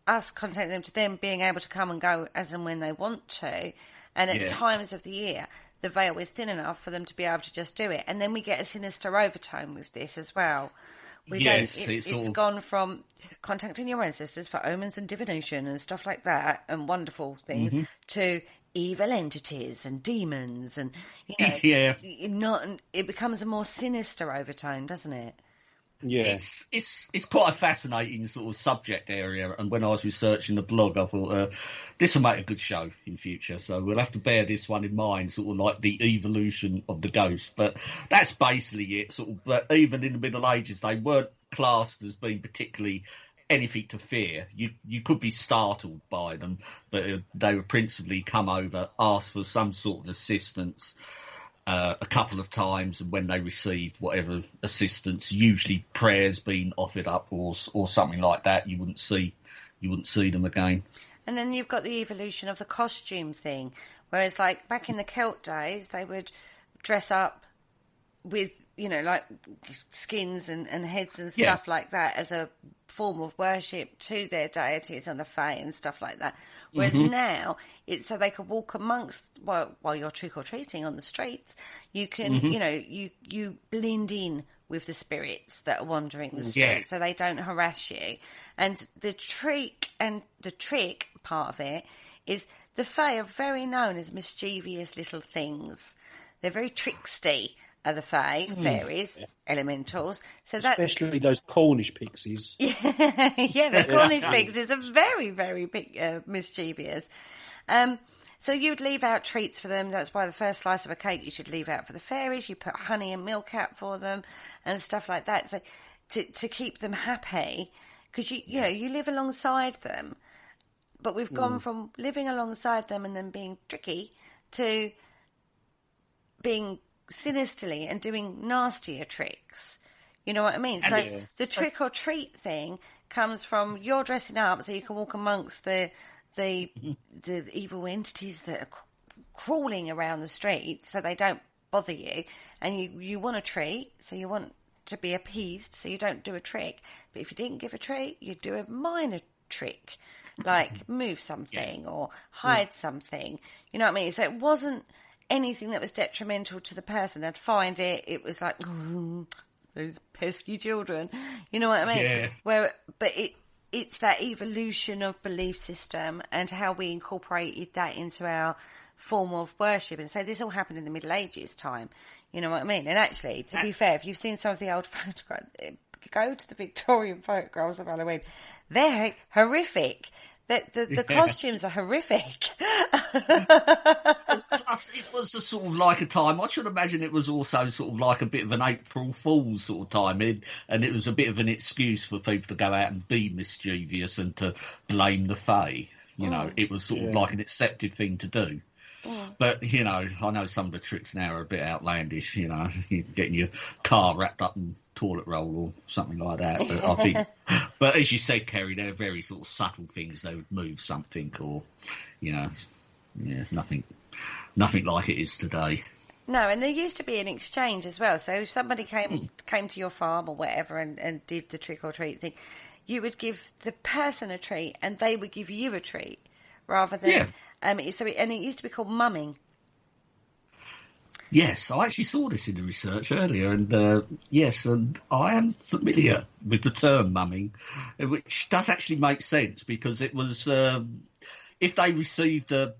us contacting them to them being able to come and go as and when they want to. And at times of the year, the veil is thin enough for them to be able to just do it. And then we get a sinister overtone with this as well. It's gone from contacting your ancestors for omens and divination and stuff like that and wonderful things to evil entities and demons and it becomes a more sinister overtone, doesn't it? Yeah, it's quite a fascinating sort of subject area, and when I was researching the blog, I thought this will make a good show in future. So we'll have to bear this one in mind, sort of like the evolution of the ghost. But that's basically it. Sort of, but even in the Middle Ages, they weren't classed as being particularly anything to fear. You could be startled by them, but they would principally come over, ask for some sort of assistance. A couple of times, and when they received whatever assistance, usually prayers being offered up or something like that, you wouldn't see them again. And then you've got the evolution of the costume thing, whereas like back in the Celt days, they would dress up with like skins and heads and stuff like that as a form of worship to their deities and the Fae and stuff like that. Whereas now it's so they could walk amongst while you're trick or treating on the streets. You can you blend in with the spirits that are wandering the streets, so they don't harass you. And the trick part of it is the Fae are very known as mischievous little things. They're very tricksty, are the Fae, fairies, elementals. So especially those Cornish pixies. Yeah, the Cornish pixies are very, very mischievous. So you'd leave out treats for them. That's why the first slice of a cake you should leave out for the fairies. You put honey and milk out for them and stuff like that. So to keep them happy, because you live alongside them. But we've gone from living alongside them and then being tricky to being sinisterly and doing nastier tricks. You know what I mean? So the trick or treat thing comes from you're dressing up so you can walk amongst the evil entities that are crawling around the street so they don't bother you, and you want a treat, so you want to be appeased, so you don't do a trick. But if you didn't give a treat, you'd do a minor trick, like move something or hide something. You know what I mean? So it wasn't anything that was detrimental to the person. They'd find it was like, those pesky children. You know what I mean? Yeah. It's that evolution of belief system and how we incorporated that into our form of worship. And so this all happened in the Middle Ages time. You know what I mean? And actually, to be fair, if you've seen some of the old photographs, go to the Victorian photographs of Halloween. They're horrific. The costumes are horrific. Plus, it was a sort of like a time. I should imagine it was also sort of like a bit of an April Fool's sort of time, and it was a bit of an excuse for people to go out and be mischievous and to blame the Fae. You know, it was sort of like an accepted thing to do. But, you know, I know some of the tricks now are a bit outlandish, you know, getting your car wrapped up in toilet roll or something like that. But I think, but as you said, Kerry, they're very sort of subtle things. They would move something or, you know, nothing like it is today. No, and there used to be an exchange as well. So if somebody came to your farm or whatever and did the trick or treat thing, you would give the person a treat and they would give you a treat rather than... Yeah. And it used to be called mumming. Yes, I actually saw this in the research earlier, and yes, and I am familiar with the term mumming, which does actually make sense because it was if they received a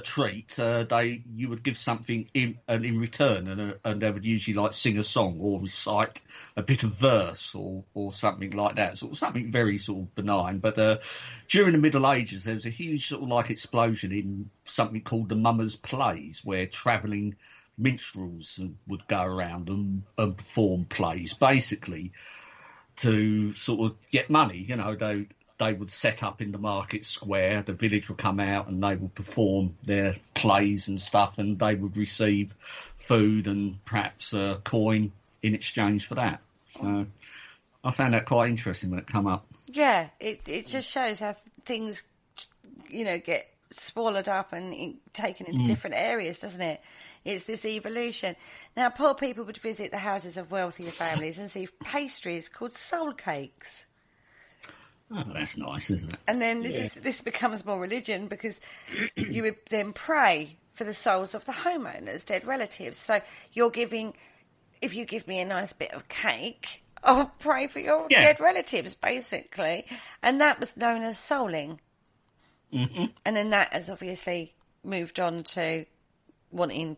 treat, you would give something in return, and they would usually like sing a song or recite a bit of verse or something like that, sort of something very sort of benign. But during the Middle Ages, there was a huge sort of like explosion in something called the mummers' plays, where travelling minstrels would go around and perform plays, basically to sort of get money. You know, they would set up in the market square, the village would come out and they would perform their plays and stuff, and they would receive food and perhaps a coin in exchange for that. So I found that quite interesting when it came up. Yeah, it just shows how things, you know, get swallowed up and taken into different areas, doesn't it? It's this evolution. Now, poor people would visit the houses of wealthier families and see pastries called soul cakes. Oh, that's nice, isn't it? And then this becomes more religion because you would then pray for the souls of the homeowners, dead relatives. So you're giving, if you give me a nice bit of cake, I'll pray for your dead relatives, basically. And that was known as souling. Mm-hmm. And then that has obviously moved on to wanting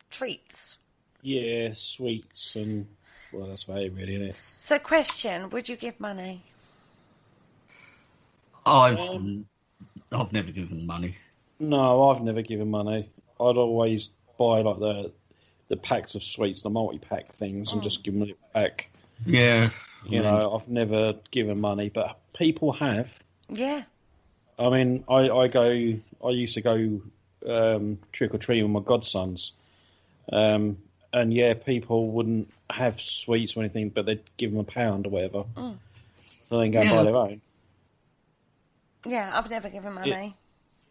treats. Yeah, sweets and, well, that's about it really, isn't it? So question, would you give money? I've never given money. No, I've never given money. I'd always buy like the packs of sweets, the multi-pack things, and just give them a little pack. Yeah. You know, I've never given money, but people have. Yeah. I mean, I used to go trick-or-treating with my godsons. And yeah, people wouldn't have sweets or anything, but they'd give them £1 or whatever. So they can go and buy their own. Yeah, I've never given money.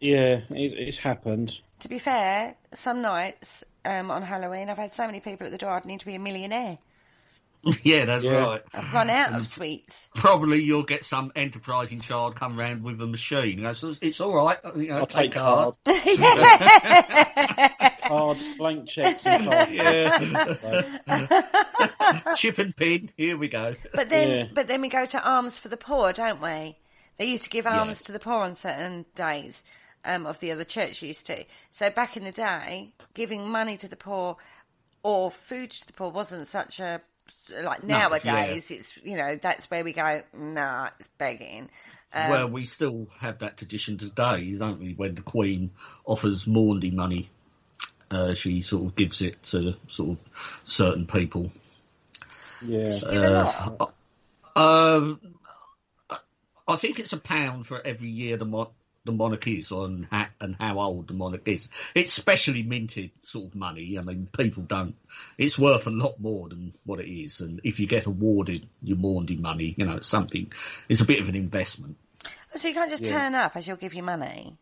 It's happened. To be fair, some nights on Halloween, I've had so many people at the door, I'd need to be a millionaire. Yeah, that's right. I've run out of sweets. Probably you'll get some enterprising child come round with a machine. You know, so it's all right. You know, I'll take card. cards, blank checks, and cards. Yeah. Chip and pin. Here we go. But then we go to alms for the poor, don't we? They used to give alms to the poor on certain days. Of the other church used to. So back in the day, giving money to the poor or food to the poor wasn't such a nowadays. It's that's where we go. Nah, it's begging. Well, we still have that tradition today, don't we? When the Queen offers Maundy money, she sort of gives it to sort of certain people. Yeah. I think it's £1 for every year the monarch is and how old the monarch is. It's specially minted sort of money. I mean, people don't. It's worth a lot more than what it is. And if you get awarded your Maundy money, it's something. It's a bit of an investment. So you can't just turn up as you'll give you money.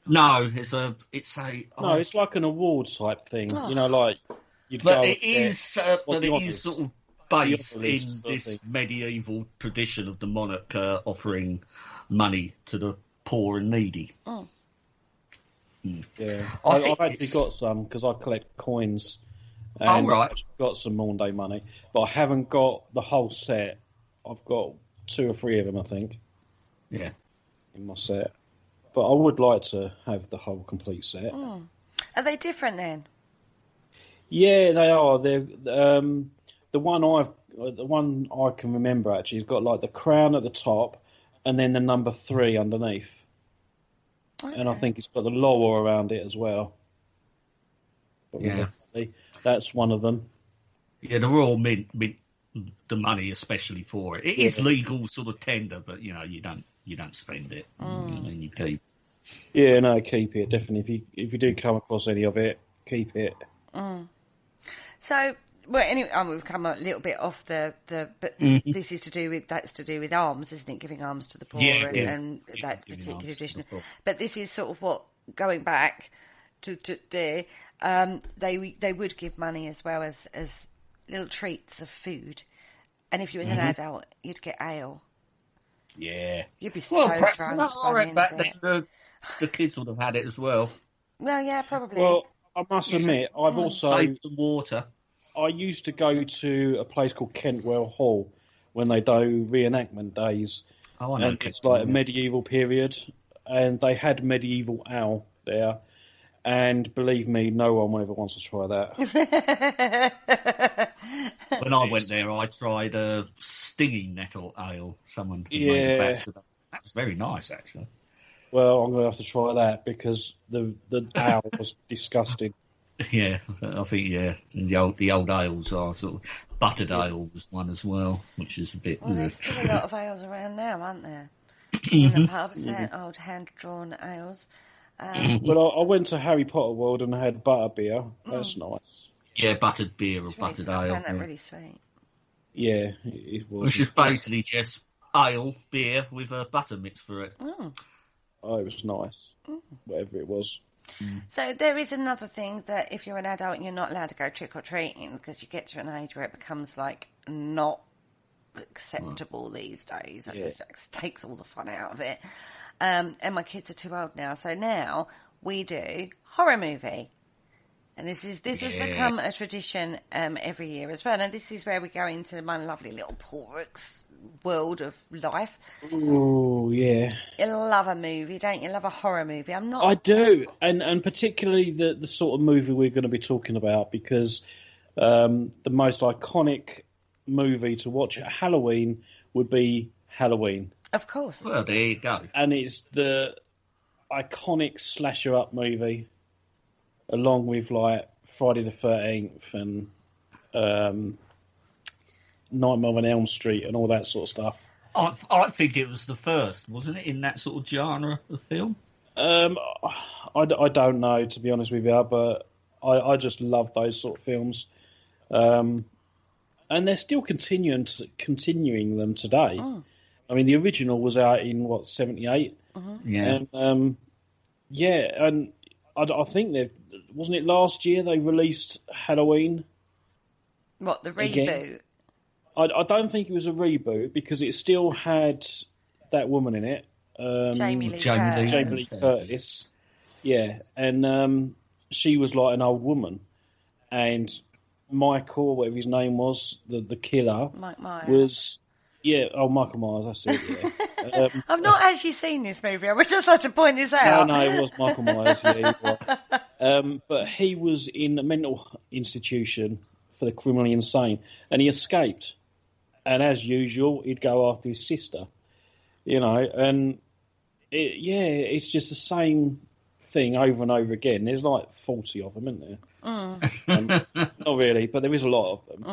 No, it's like an award type thing. Like you'd but go. It is sort of based in this medieval tradition of the monarch offering money to the poor and needy. Oh. Yeah, I've actually got some because I collect coins. And I've got some Maundy money, but I haven't got the whole set. I've got 2 or 3 of them, I think. Yeah, in my set, but I would like to have the whole complete set. Are they different then? Yeah, they are. They're the one I can remember actually has got like the crown at the top, and then the number 3 underneath. Okay. And I think it's got the laurel around it as well. But that's one of them. Yeah, the Royal Mint the money especially for it. It is legal sort of tender, but you don't spend it. And you keep. Yeah, no, keep it definitely. If you do come across any of it, keep it. So, well, anyway, we've come a little bit off but this is to do with alms, isn't it? Giving alms to the poor and that particular tradition. But this is sort of what going back to today. They would give money as well as little treats of food, and if you was an adult, you'd get ale. Yeah, you'd be so drunk. I reckon back then the kids would have had it as well. Well, yeah, probably. Well, I must admit, I've also saved the water. I used to go to a place called Kentwell Hall when they do reenactment days. Oh, I know. And it's like a medieval period, and they had medieval ale there. And believe me, no one ever wants to try that. When I went there, I tried a stinging nettle ale. Someone made a batch of that. That was very nice, actually. Well, I'm going to have to try that because the ale was disgusting. Yeah, I think the old ales are sort of buttered ale was one as well, which is a bit. Well, there's still a lot of ales around now, aren't there? In the pubs, they're old hand-drawn ales. Well, I went to Harry Potter World and I had butter beer. That's nice. Yeah, buttered beer or buttered ale. I found that really sweet. Yeah, it was. Which is basically just ale, beer with a butter mix for it. Oh, it was nice. Whatever it was. So there is another thing that if you're an adult and you're not allowed to go trick-or-treating because you get to an age where it becomes like not acceptable these days. It takes all the fun out of it. And my kids are too old now, so now we do horror movie. And this has become a tradition every year as well. And this is where we go into my lovely little Paul Rook's world of life. Oh, yeah. You love a movie, don't you? Love a horror movie. I do, and particularly the sort of movie we're going to be talking about, because the most iconic movie to watch at Halloween would be Halloween. Of course. Well, there you go. And it's the iconic slasher up movie, along with like Friday the 13th and Nightmare on Elm Street and all that sort of stuff. I think it was the first, wasn't it, in that sort of genre of film? I don't know, to be honest with you, but I just love those sort of films. And they're still continuing them today. Oh. I mean, the original was out in, 78? Yeah. And, and I think wasn't it last year they released Halloween? What, the reboot? Again? I don't think it was a reboot because it still had that woman in it. Jamie Lee Curtis. Yeah, and she was like an old woman, and Michael, whatever his name was, the killer, Mike Myers. was Michael Myers. That's it. Yeah. I've not actually seen this movie. I would just like to point this out. No, it was Michael Myers. Yeah, he was. But he was in a mental institution for the criminally insane, and he escaped. And as usual, he'd go after his sister, and it's just the same thing over and over again. There's like 40 of them, isn't there? Not really, but there is a lot of them.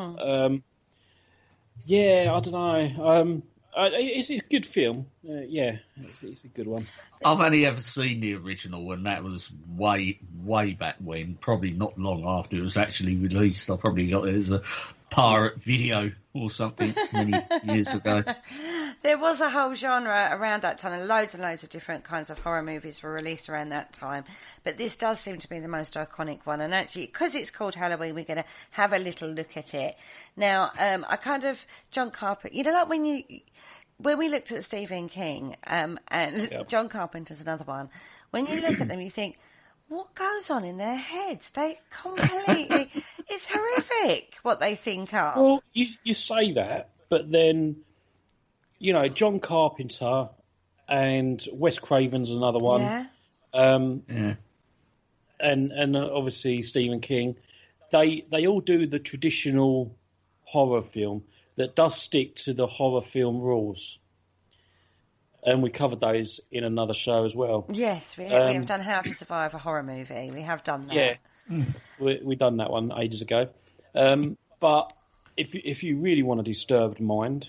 I don't know. It's a good film. It's a good one. I've only ever seen the original, and that was way, way back when, probably not long after it was actually released. I probably got it as a pirate video or something many years ago. There was a whole genre around that time, and loads of different kinds of horror movies were released around that time. But this does seem to be the most iconic one. And actually, because it's called Halloween, we're going to have a little look at it. Now, John Carpenter, like when we looked at Stephen King, and John Carpenter's another one, when you look at them, you think, what goes on in their heads? They completely, it's horrific what they think up. Well, you say that, but then, John Carpenter and Wes Craven's another one. Yeah. And obviously Stephen King, they all do the traditional horror film that does stick to the horror film rules. And we covered those in another show as well. Yes, we have done How to Survive a Horror Movie. We have done that. Yeah, we done that one ages ago. But if you really want a disturbed mind,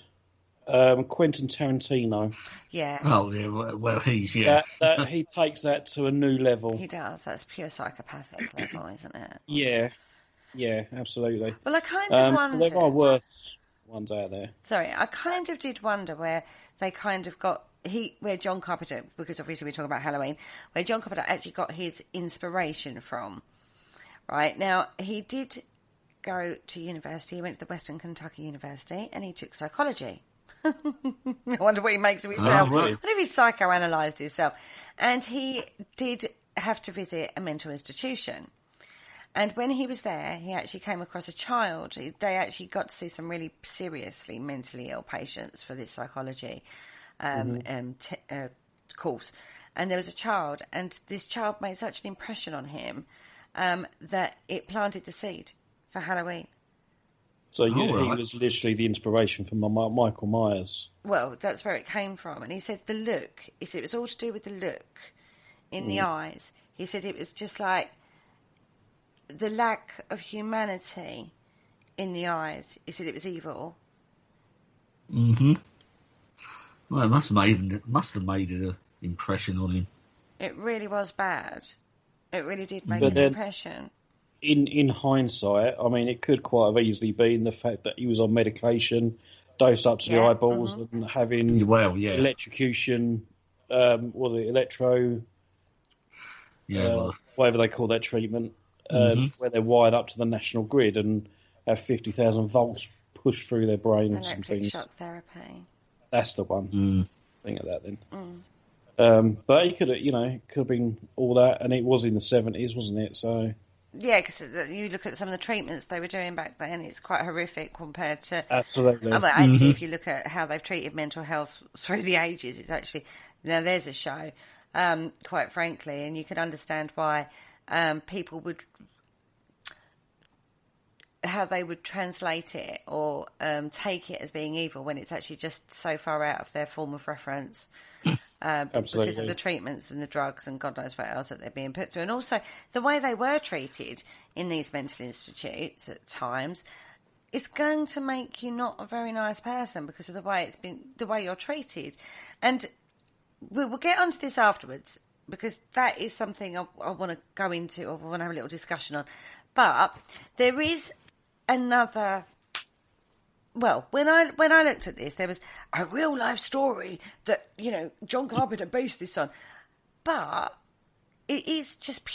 Quentin Tarantino. Yeah. Oh, yeah. Well, he's that he takes that to a new level. He does. That's pure psychopathic level, isn't it? Yeah, absolutely. Well, I kind of wondered. There are worse ones out there. Sorry, I kind of did wonder where they kind of got where John Carpenter, because obviously we're talking about Halloween, where John Carpenter actually got his inspiration from. Right now, he did go to university. He went to the Western Kentucky University, and he took psychology. I wonder what he makes of himself. Oh, right. What if he psychoanalyzed himself? And he did have to visit a mental institution. And when he was there, he actually came across a child. They actually got to see some really seriously mentally ill patients for this psychology course. And there was a child, and this child made such an impression on him that it planted the seed for Halloween. So he was literally the inspiration for Michael Myers. Well, that's where it came from. And he said the look, he said it was all to do with the look in the eyes. He said it was just like the lack of humanity in the eyes. He said it was evil. Mm-hmm. Well, it must have made an impression on him. It really was bad. It really did make an impression. In hindsight, I mean, it could quite have easily been the fact that he was on medication, dosed up to the eyeballs, and having electrocution. Was it electro? Yeah, whatever they call that treatment, where they're wired up to the national grid and have 50,000 volts pushed through their brains and things. Shock therapy. That's the one. Think of that then. But he could have, could have been all that, and it was in the 70s, wasn't it? So. Yeah, because you look at some of the treatments they were doing back then, it's quite horrific compared to... Absolutely. Actually, if you look at how they've treated mental health through the ages, it's actually... Now, there's a show, quite frankly, and you can understand why people would... how they would translate it or take it as being evil when it's actually just so far out of their form of reference. Because of the treatments and the drugs and God knows what else that they're being put through. And also the way they were treated in these mental institutes at times is going to make you not a very nice person because of the way you're treated. And we'll get onto this afterwards because that is something I want to go into, I want to have a little discussion on. But there is another... Well, when I looked at this, there was a real life story that, John Carpenter based this on. But it is just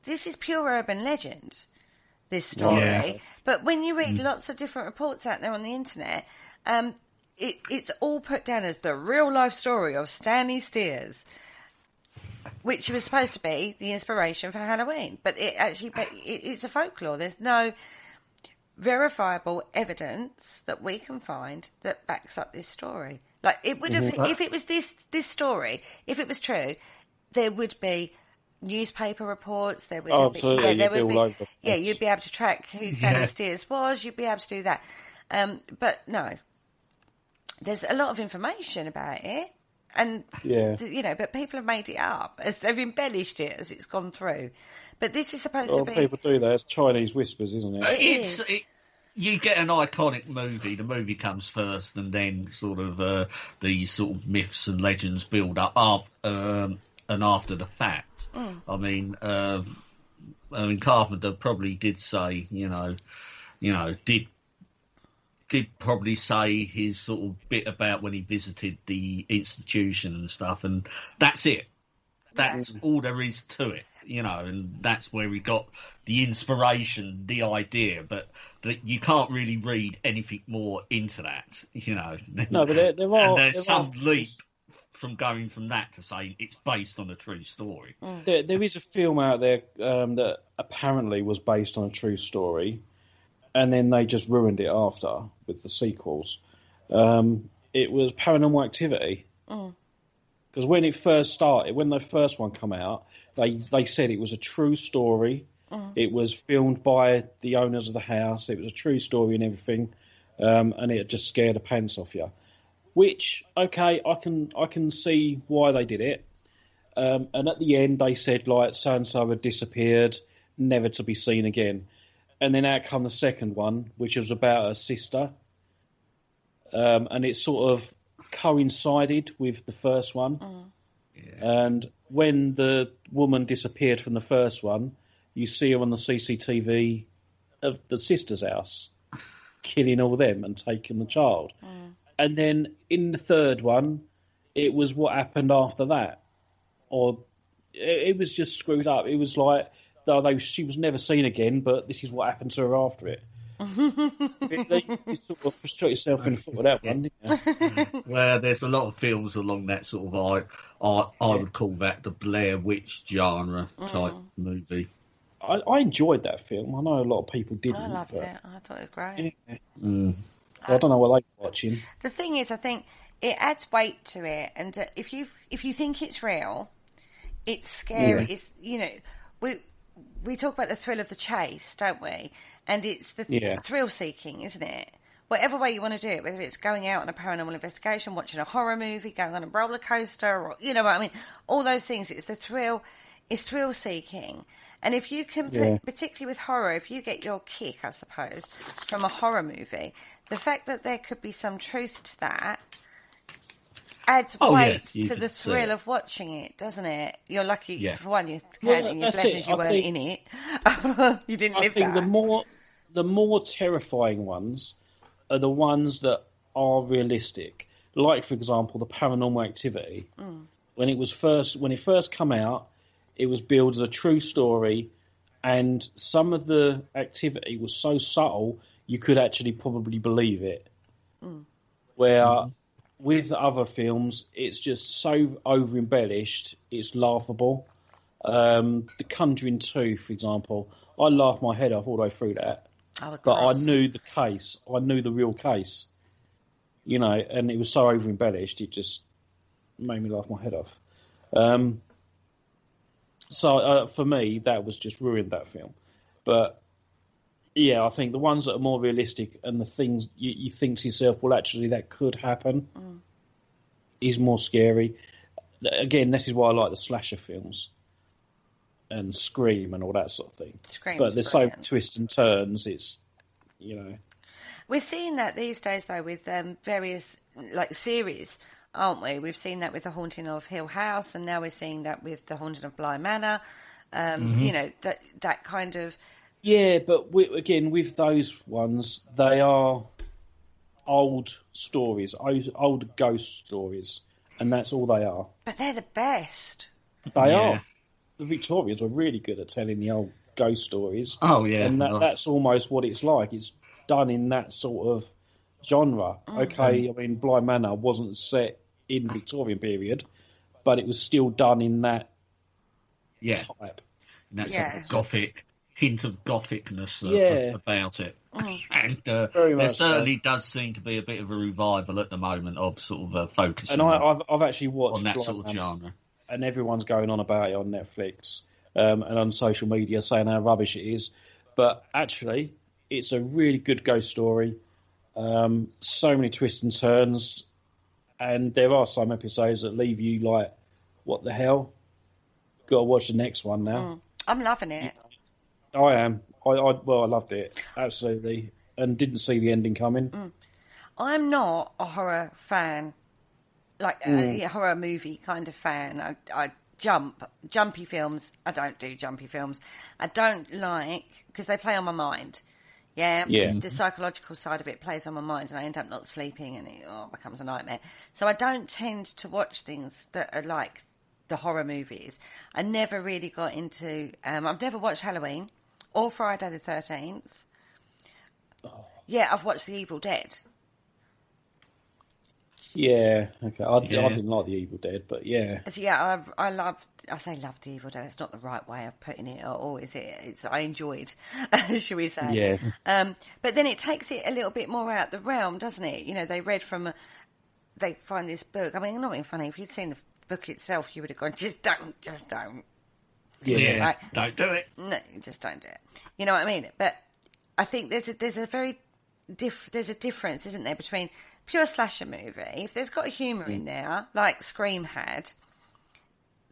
this is pure urban legend, this story. Yeah. But when you read lots of different reports out there on the internet, it's all put down as the real life story of Stanley Steers. which was supposed to be the inspiration for Halloween. But it's a folklore. There's no verifiable evidence that we can find that backs up this story. Like, it would have, if it was this story, if it was true, there would be newspaper reports. There would absolutely. You'd be able to track who Sally Steers was. You'd be able to do that. But no, there's a lot of information about it, and but people have made it up as they've embellished it as it's gone through. But this is supposed to be. People do that. It's Chinese whispers, isn't it? You get an iconic movie. The movie comes first, and then sort of these sort of myths and legends build up after the fact. I mean, Carpenter probably did say, did probably say his sort of bit about when he visited the institution and stuff, and that's it. That's all there is to it, and that's where we got the inspiration, the idea, but you can't really read anything more into that, No, but there's some leap from going from that to saying it's based on a true story. There is a film out there that apparently was based on a true story, and then they just ruined it after with the sequels. It was Paranormal Activity. Because when it first started, when the first one came out, they said it was a true story. It was filmed by the owners of the house. It was a true story and everything, and it just scared the pants off you. Which, okay, I can see why they did it. And at the end, they said like so and so had disappeared, never to be seen again. And then out come the second one, which was about her sister, and it sort of coincided with the first one. And when the woman disappeared from the first one, you see her on the CCTV of the sister's house, killing all them and taking the child. And then in the third one, it was what happened after that. Or it was just screwed up. It was like, although she was never seen again, but this is what happened to her after it. You sort of shot yourself in the foot with that one, didn't you? Well, there's a lot of films along that sort of, I would call that the Blair Witch genre type movie. I enjoyed that film. I know a lot of people didn't. I loved it. I thought it was great. I don't know what they're watching. The thing is, I think it adds weight to it, and if you think it's real, it's scary. It's we talk about the thrill of the chase, don't we? And it's the thrill seeking, isn't it? Whatever way you want to do it, whether it's going out on a paranormal investigation, watching a horror movie, going on a roller coaster, or what I mean, all those things. It's the thrill. It's thrill seeking. And if you can, particularly with horror, if you get your kick, I suppose, from a horror movie, the fact that there could be some truth to that adds weight to the thrill of watching it, doesn't it? You're lucky, for one, you're counting your blessings you weren't in it. You didn't live that. I think the more terrifying ones are the ones that are realistic. Like, for example, the Paranormal Activity. When it first came out, it was billed as a true story, and some of the activity was so subtle you could actually probably believe it. Where with other films, it's just so over-embellished, it's laughable. The Conjuring 2, for example, I laughed my head off all the way through that. But I knew the case. I knew the real case. And it was so over-embellished, it just made me laugh my head off. So for me, that was just ruined that film. But yeah, I think the ones that are more realistic and the things you think to yourself, well, actually, that could happen, is more scary. Again, this is why I like the slasher films and Scream and all that sort of thing. But there's so twists and turns. It's We're seeing that these days though with various series. Aren't we? We've seen that with The Haunting of Hill House, and now we're seeing that with The Haunting of Bly Manor. That kind of... Yeah, but with those ones, they are old stories, old ghost stories, and that's all they are. But they're the best. They are. The Victorians were really good at telling the old ghost stories. Oh, yeah. And that's almost what it's like. It's done in that sort of genre. Okay, I mean, Bly Manor wasn't set in Victorian period, but it was still done in that type. And that's a gothic hint of gothicness about it. And there certainly does seem to be a bit of a revival at the moment of sort of focusing I've actually watched on that sort of genre. And everyone's going on about it on Netflix and on social media saying how rubbish it is. But actually, it's a really good ghost story. So many twists and turns. And there are some episodes that leave you like, what the hell? Got to watch the next one now. I'm loving it. I am. I loved it. Absolutely. And didn't see the ending coming. I'm not a horror fan. Like a horror movie kind of fan. I jumpy films. I don't do jumpy films. I don't like, because they play on my mind. Yeah. The psychological side of it plays on my mind, and I end up not sleeping, and it becomes a nightmare. So I don't tend to watch things that are like the horror movies. I never really got into. I've never watched Halloween or Friday the 13th. Yeah, I've watched The Evil Dead. Yeah, okay. I didn't like The Evil Dead, but yeah. So yeah, I love The Evil Dead. It's not the right way of putting it at all, is it? I enjoyed, shall we say. Yeah. But then it takes it a little bit more out the realm, doesn't it? You know, they find this book. I mean, not being funny, if you'd seen the book itself, you would have gone, just don't. Yeah, like, don't do it. No, just don't do it. You know what I mean? But I think there's a difference, isn't there, between pure slasher movie, if there's got a humour in there, like Scream had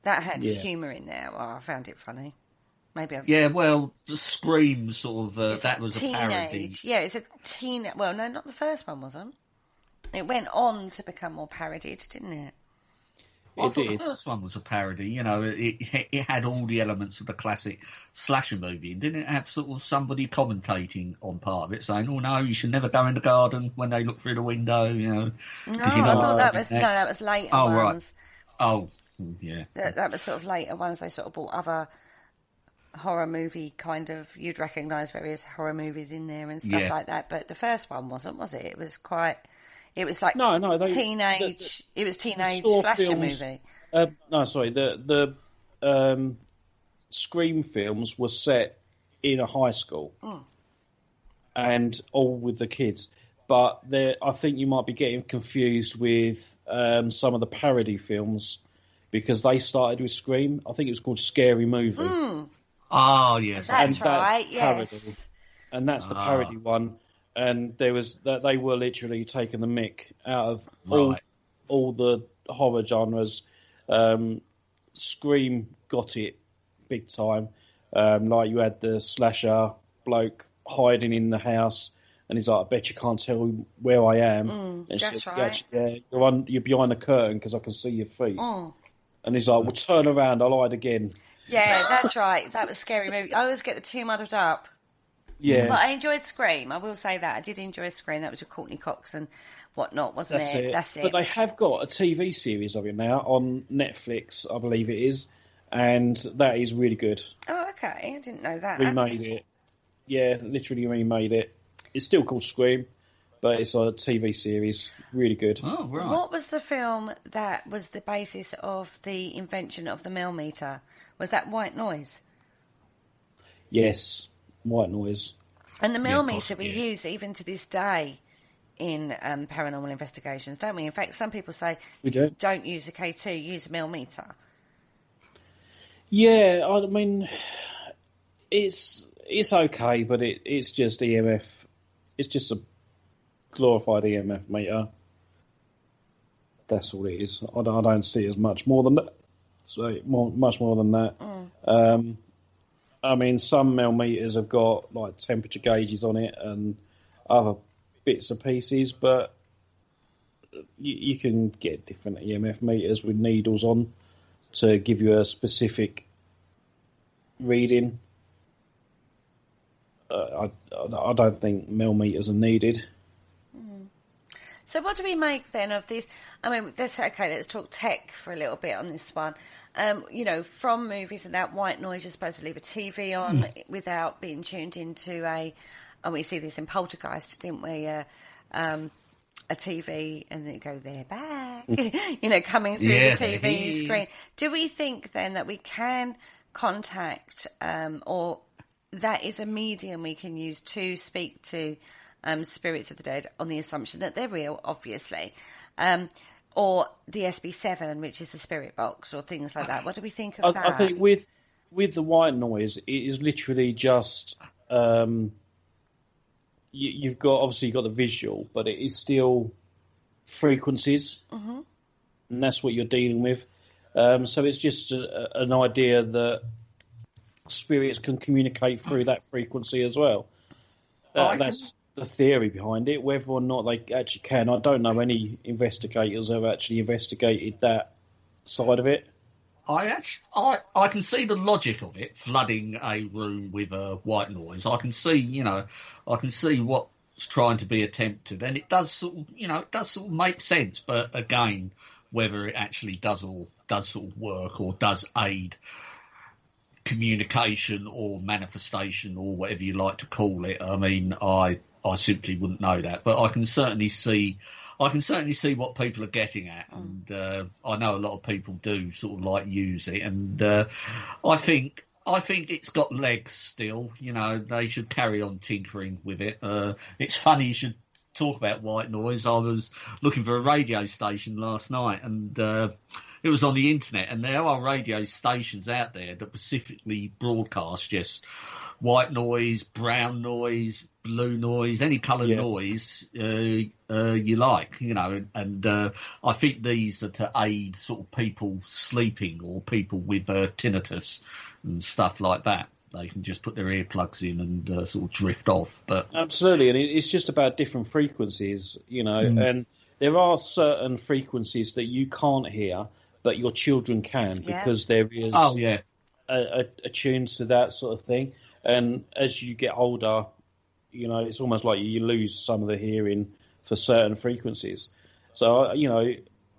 humour in there. Well, I found it funny. Maybe well, the Scream sort of that was a parody. Yeah, it's a teen. Well, no, not the first one, wasn't. It went on to become more parodied, didn't it? I thought the first one was a parody. You know, it had all the elements of the classic slasher movie, and didn't it have sort of somebody commentating on part of it, saying, "Oh no, you should never go in the garden when they look through the window." You know, I thought that was later ones. Right. Oh, yeah. That was sort of later ones. They sort of brought other horror movie kind of. You'd recognise various horror movies in there and stuff like that. But the first one wasn't, was it? It was quite. It was like teenage. It was teenage slasher films, movie. The Scream films were set in a high school, and all with the kids. But I think you might be getting confused with some of the parody films because they started with Scream. I think it was called Scary Movie. Oh yes, that's right. Yes, parody. And that's the parody one. And there was that they were literally taking the mick out of all the horror genres. Scream got it big time. Like you had the slasher bloke hiding in the house, and he's like, "I bet you can't tell where I am." And that's said, right. You're behind the curtain because I can see your feet. And he's like, "Well, turn around, I'll hide again." Yeah, that's right. That was Scary Movie. I always get the two muddled up. Yeah. But I enjoyed Scream. I will say that. I did enjoy Scream. That was with Courtney Cox and whatnot, wasn't it? That's it. But they have got a TV series of it now on Netflix, I believe it is. And that is really good. Oh, okay. I didn't know that. Remade it. Yeah, literally remade it. It's still called Scream, but it's a TV series. Really good. Oh, right. What was the film that was the basis of the invention of the millimeter? Was that White Noise? Yes. White Noise. And the millimeter we use even to this day in paranormal investigations, don't we? In fact, some people say we don't use a K2, use a millimeter. Yeah, I mean, it's okay, but it's just EMF. It's just a glorified EMF meter. That's all it is. I don't see it as much more than that. So much more than that. I mean, some millimeters have got like temperature gauges on it and other bits and pieces, but you can get different EMF meters with needles on to give you a specific reading. I don't think millimeters are needed. So what do we make then of this? I mean, let's talk tech for a little bit on this one. You know, from movies and that White Noise, you're supposed to leave a TV on without being tuned into and we see this in Poltergeist, didn't we? A TV and then go, they're back, you know, coming through the TV screen. Do we think then that we can contact, or that is a medium we can use to speak to spirits of the dead on the assumption that they're real, obviously, or the SB7, which is the spirit box, or things like that. What do we think of that? I think with the white noise, it is literally just you've got the visual, but it is still frequencies, and that's what you're dealing with. So it's just an idea that spirits can communicate through that frequency as well. That's the theory behind it. Whether or not they actually can, I don't know any investigators who have actually investigated that side of it. I can see the logic of it, flooding a room with white noise. I can see what's trying to be attempted, and it does sort of make sense. But again, whether it actually does sort of work or does aid communication or manifestation or whatever you like to call it, I mean, I simply wouldn't know that. But I can certainly see what people are getting at, and I know a lot of people do sort of like use it, and I think it's got legs still. You know, they should carry on tinkering with it. It's funny you should talk about white noise. I was looking for a radio station last night, and it was on the internet, and there are radio stations out there that specifically broadcast just white noise, brown noise, blue noise, any colour noise you like, you know, and I think these are to aid sort of people sleeping or people with tinnitus and stuff like that. They can just put their earplugs in and sort of drift off. But absolutely, and it's just about different frequencies, you know, and there are certain frequencies that you can't hear, but your children can, because there is attuned to that sort of thing. And as you get older, you know, it's almost like you lose some of the hearing for certain frequencies. So, you know,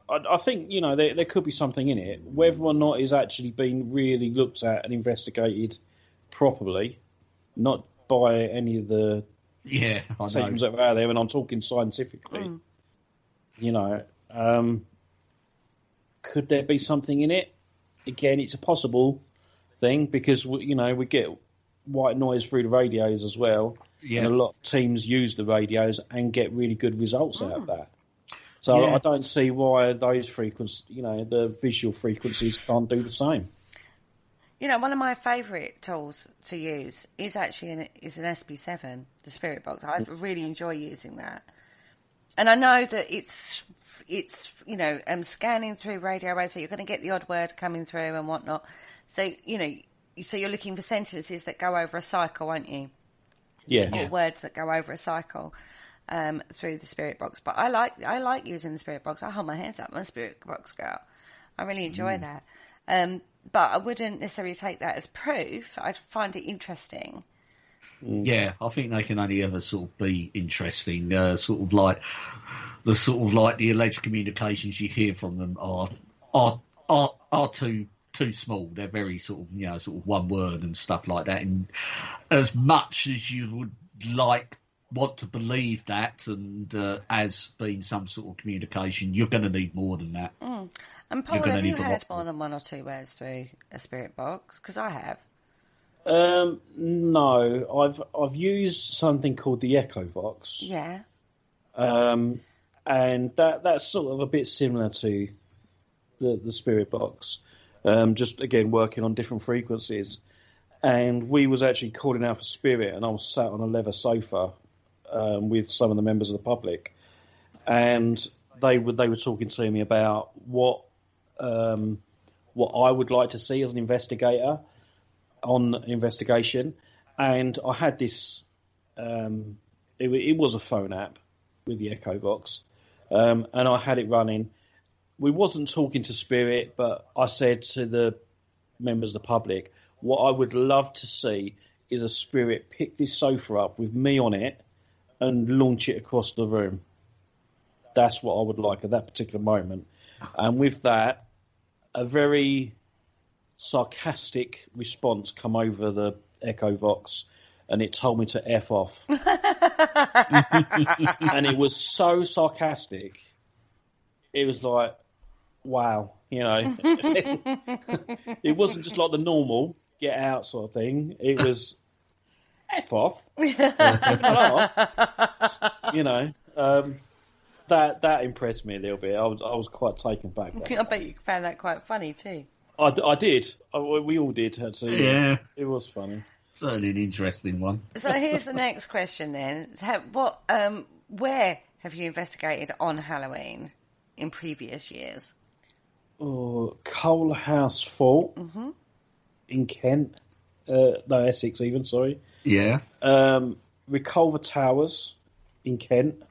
I think, you know, there could be something in it. Whether or not it's actually been really looked at and investigated properly, not by any of the teams that are out there, and I'm talking scientifically, you know, could there be something in it? Again, it's a possible thing, because, you know, we get white noise through the radios as well, and a lot of teams use the radios and get really good results out of that. So I don't see why those frequencies, you know, the visual frequencies can't do the same. You know, one of my favourite tools to use is actually an SB7, the spirit box. I really enjoy using that, and I know that it's you know, scanning through radio waves, so you're going to get the odd word coming through and whatnot. So, you know, so you're looking for sentences that go over a cycle, aren't you? Or words that go over a cycle through the spirit box. But I like using the spirit box. I hold my hands up, I'm a spirit box girl. I really enjoy that. But I wouldn't necessarily take that as proof. I'd find it interesting. Yeah, I think they can only ever sort of be interesting. Sort of like the alleged communications you hear from them are too small. They're very sort of, you know, sort of one word and stuff like that. And as much as you would want to believe that, and as being some sort of communication, you're going to need more than that. And Paul, have you heard more than one or two words through a spirit box? Because I have. No, I've used something called the Echo Box. Yeah. And that's sort of a bit similar to the spirit box. Just again working on different frequencies. And we was actually calling out for spirit, and I was sat on a leather sofa with some of the members of the public, and they were talking to me about what I would like to see as an investigator on an investigation. And I had this, it was a phone app with the Echo Box, and I had it running. We wasn't talking to spirit, but I said to the members of the public, what I would love to see is a spirit pick this sofa up with me on it and launch it across the room. That's what I would like at that particular moment. And with that, a very sarcastic response come over the Echo Box, and it told me to F off. And it was so sarcastic. It was like, wow, you know. It wasn't just like the normal get out sort of thing. It was F off. You know, that impressed me a little bit. I was quite taken back. I bet you found that quite funny too. I did. We all did. Actually. Yeah. It was funny. Certainly an interesting one. So here's the next question then. Where have you investigated on Halloween in previous years? Oh, Coal House Fort in Kent. No, Essex even, sorry. Yeah. Reculver Towers in Kent.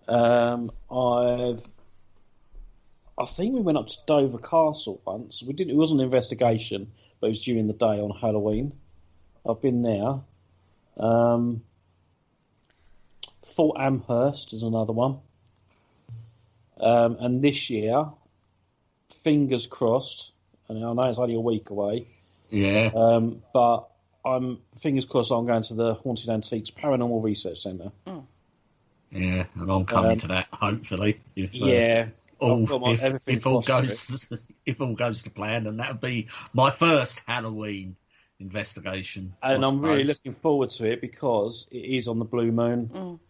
I think we went up to Dover Castle once. It wasn't an investigation, but it was during the day on Halloween. I've been there. Fort Amherst is another one. And this year, fingers crossed, and I know it's only a week away. Yeah. But fingers crossed I'm going to the Haunted Antiques Paranormal Research Centre. Mm. Yeah, and I'm coming to that, hopefully. If all goes to plan, and that would be my first Halloween investigation. And I'm really looking forward to it because it is on the Blue Moon,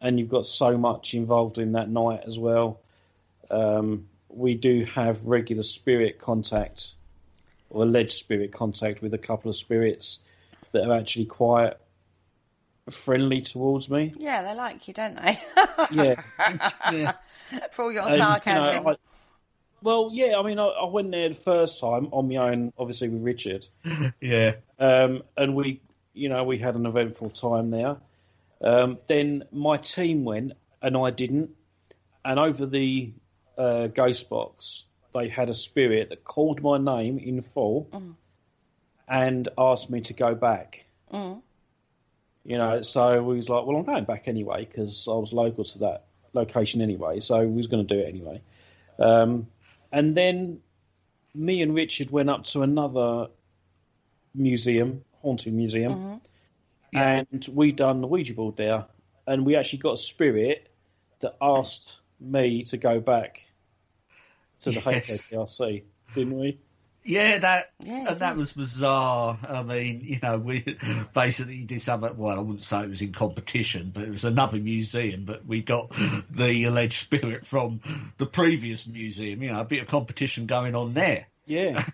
and you've got so much involved in that night as well. We do have regular spirit contact, or alleged spirit contact, with a couple of spirits that are actually quite friendly towards me. Yeah, they like you, don't they? Yeah. For all your sarcasm. You know, I mean, I went there the first time on my own, obviously with Richard. Yeah. And we had an eventful time there. Then my team went and I didn't. And over the ghost box, they had a spirit that called my name in full and asked me to go back. You know, so we was like, well, I'm going back anyway because I was local to that location anyway, so we was going to do it anyway. And then me and Richard went up to another museum, haunted museum, and we done the Ouija board there, and we actually got a spirit that asked me to go back to the HKPRC, didn't we? Yeah, that was bizarre. I mean, you know, we basically did something. Well, I wouldn't say it was in competition, but it was another museum. But we got the alleged spirit from the previous museum. You know, a bit of competition going on there. Yeah,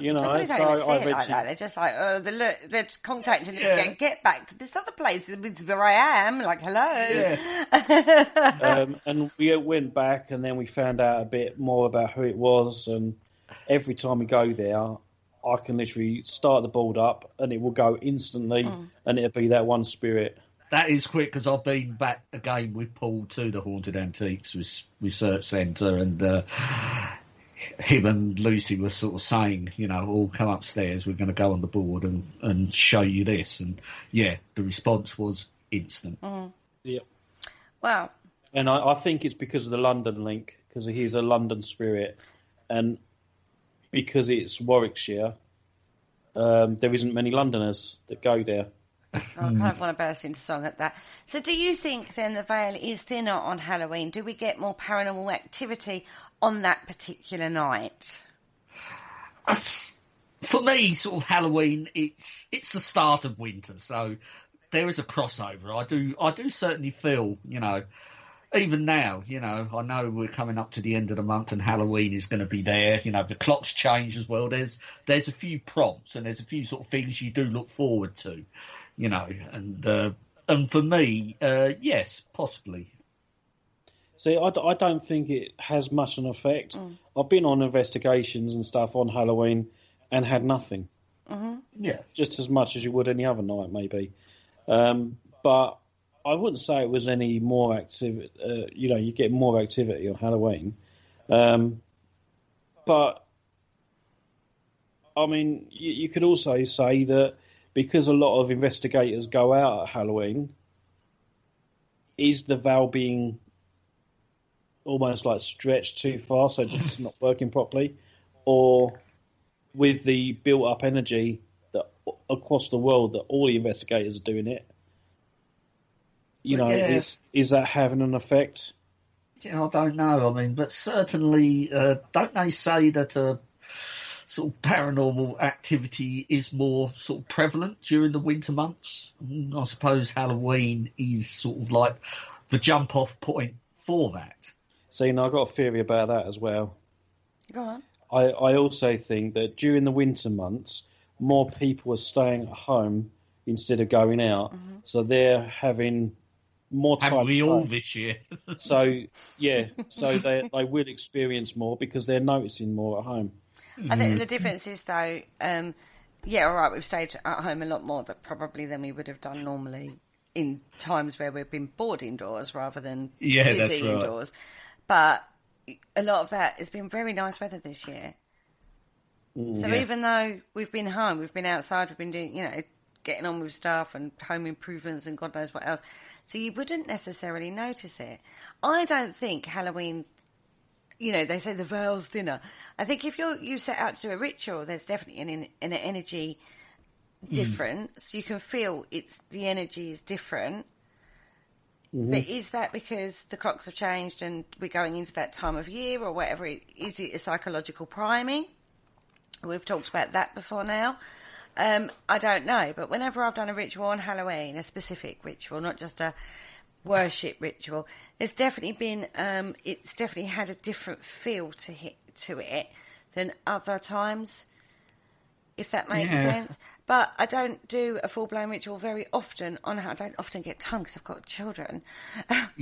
you know, they don't even see it like that. They're just like, oh, they're contacting us to get back to this other place where I am. Like, hello. Yeah. And we went back, and then we found out a bit more about who it was, and every time we go there, I can literally start the board up and it will go instantly and it'll be that one spirit. That is quick because I've been back again with Paul to the Haunted Antiques Research Centre, and him and Lucy were sort of saying, you know, all come upstairs, we're going to go on the board and show you this. And yeah, the response was instant. Yeah. Wow. And I think it's because of the London link, because he's a London spirit. And because it's Warwickshire, there isn't many Londoners that go there. I kind of want to burst into song at that. So do you think then the veil is thinner on Halloween? Do we get more paranormal activity on that particular night? For me, sort of Halloween, it's the start of winter, so there is a crossover. I do certainly feel, you know, even now, you know, I know we're coming up to the end of the month and Halloween is going to be there. You know, the clocks change as well. There's a few prompts and there's a few sort of things you do look forward to, you know, and for me, yes, possibly. See, I don't think it has much an effect. I've been on investigations and stuff on Halloween and had nothing. Yeah. Just as much as you would any other night, maybe. But I wouldn't say it was any more activity. You know, you get more activity on Halloween. But, I mean, you could also say that because a lot of investigators go out at Halloween, is the veil being almost like stretched too far, so it's not working properly? Or with the built-up energy that across the world that all the investigators are doing it, you know, is that having an effect? Yeah, I don't know. I mean, but certainly, don't they say that sort of paranormal activity is more sort of prevalent during the winter months. I suppose Halloween is sort of like the jump-off point for that. See, now I've got a theory about that as well. Go on. I also think that during the winter months, more people are staying at home instead of going out, so they're having more time. Haven't we all this year? So they will experience more because they're noticing more at home. I think the difference is, though, all right, we've stayed at home a lot more probably than we would have done normally in times where we've been bored indoors rather than busy indoors. But a lot of that has been very nice weather this year. So even though we've been home, we've been outside, we've been doing, getting on with stuff and home improvements and God knows what else. So you wouldn't necessarily notice it. I don't think Halloween, they say the veil's thinner. I think if you set out to do a ritual, there's definitely an energy difference. You can feel the energy is different. But is that because the clocks have changed and we're going into that time of year or whatever? Is it a psychological priming? We've talked about that before now. I don't know. But whenever I've done a ritual on Halloween, a specific ritual, not just a worship ritual, there's definitely been, it's definitely had a different feel to it than other times, if that makes sense. But I don't do a full-blown ritual very often. I don't often get time because I've got children.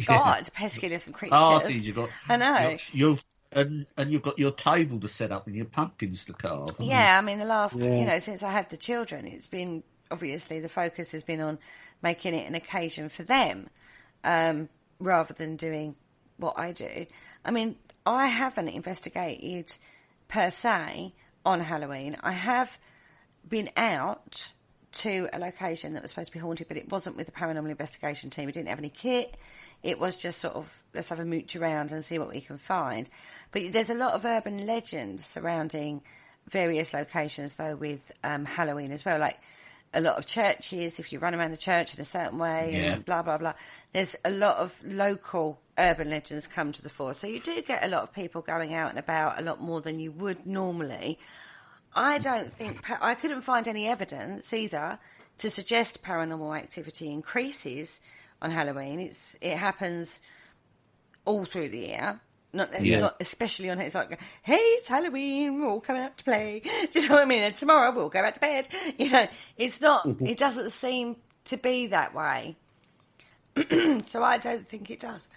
God, pesky little creatures. I know. You've got your table to set up and your pumpkins to carve. Yeah, I mean, the last, since I had the children, it's been, obviously, the focus has been on making it an occasion for them rather than doing what I do. I mean, I haven't investigated per se on Halloween. I have been out to a location that was supposed to be haunted, but it wasn't with the paranormal investigation team. We didn't have any kit. It was just sort of, let's have a mooch around and see what we can find. But there's a lot of urban legends surrounding various locations, though, with Halloween as well. Like a lot of churches, if you run around the church in a certain way, and blah, blah, blah. There's a lot of local urban legends come to the fore. So you do get a lot of people going out and about a lot more than you would normally. I don't think... I couldn't find any evidence either to suggest paranormal activity increases on Halloween. It happens all through the year, not especially on. It's like, hey, it's Halloween, we're all coming out to play. Do you know what I mean? And tomorrow we'll go back to bed. It's not. It doesn't seem to be that way. So I don't think it does.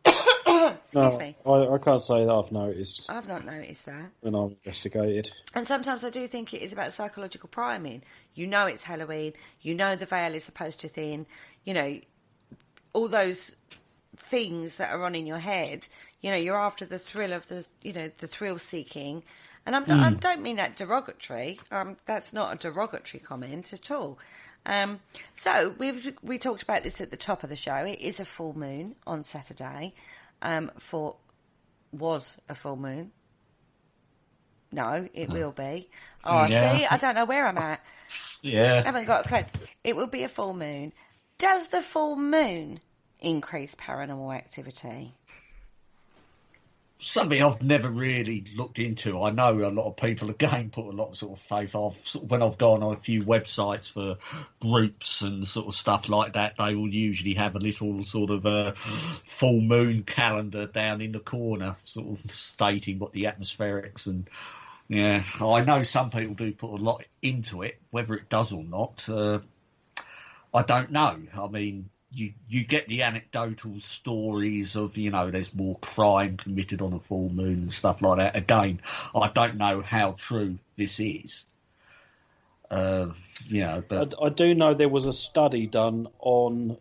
Excuse me. I can't say that I've noticed. I've not noticed that when I've investigated. And sometimes I do think it is about psychological priming. It's Halloween. The veil is supposed to thin. All those things that are on in your head, you're after the thrill of the thrill seeking. And I don't mean that derogatory. That's not a derogatory comment at all. So we talked about this at the top of the show. It is a full moon on Saturday. Was a full moon. No, it will be. Oh, see, I don't know where I'm at. Yeah. I haven't got a clue. It will be a full moon. Does the full moon increase paranormal activity? Something I've never really looked into. I know a lot of people, again, put a lot of sort of faith. When I've gone on a few websites for groups and sort of stuff like that, they will usually have a little sort of full moon calendar down in the corner, sort of stating what the atmospherics and... Yeah, I know some people do put a lot into it. Whether it does or not, I don't know. I mean, you get the anecdotal stories of, there's more crime committed on a full moon and stuff like that. Again, I don't know how true this is. But I do know there was a study done on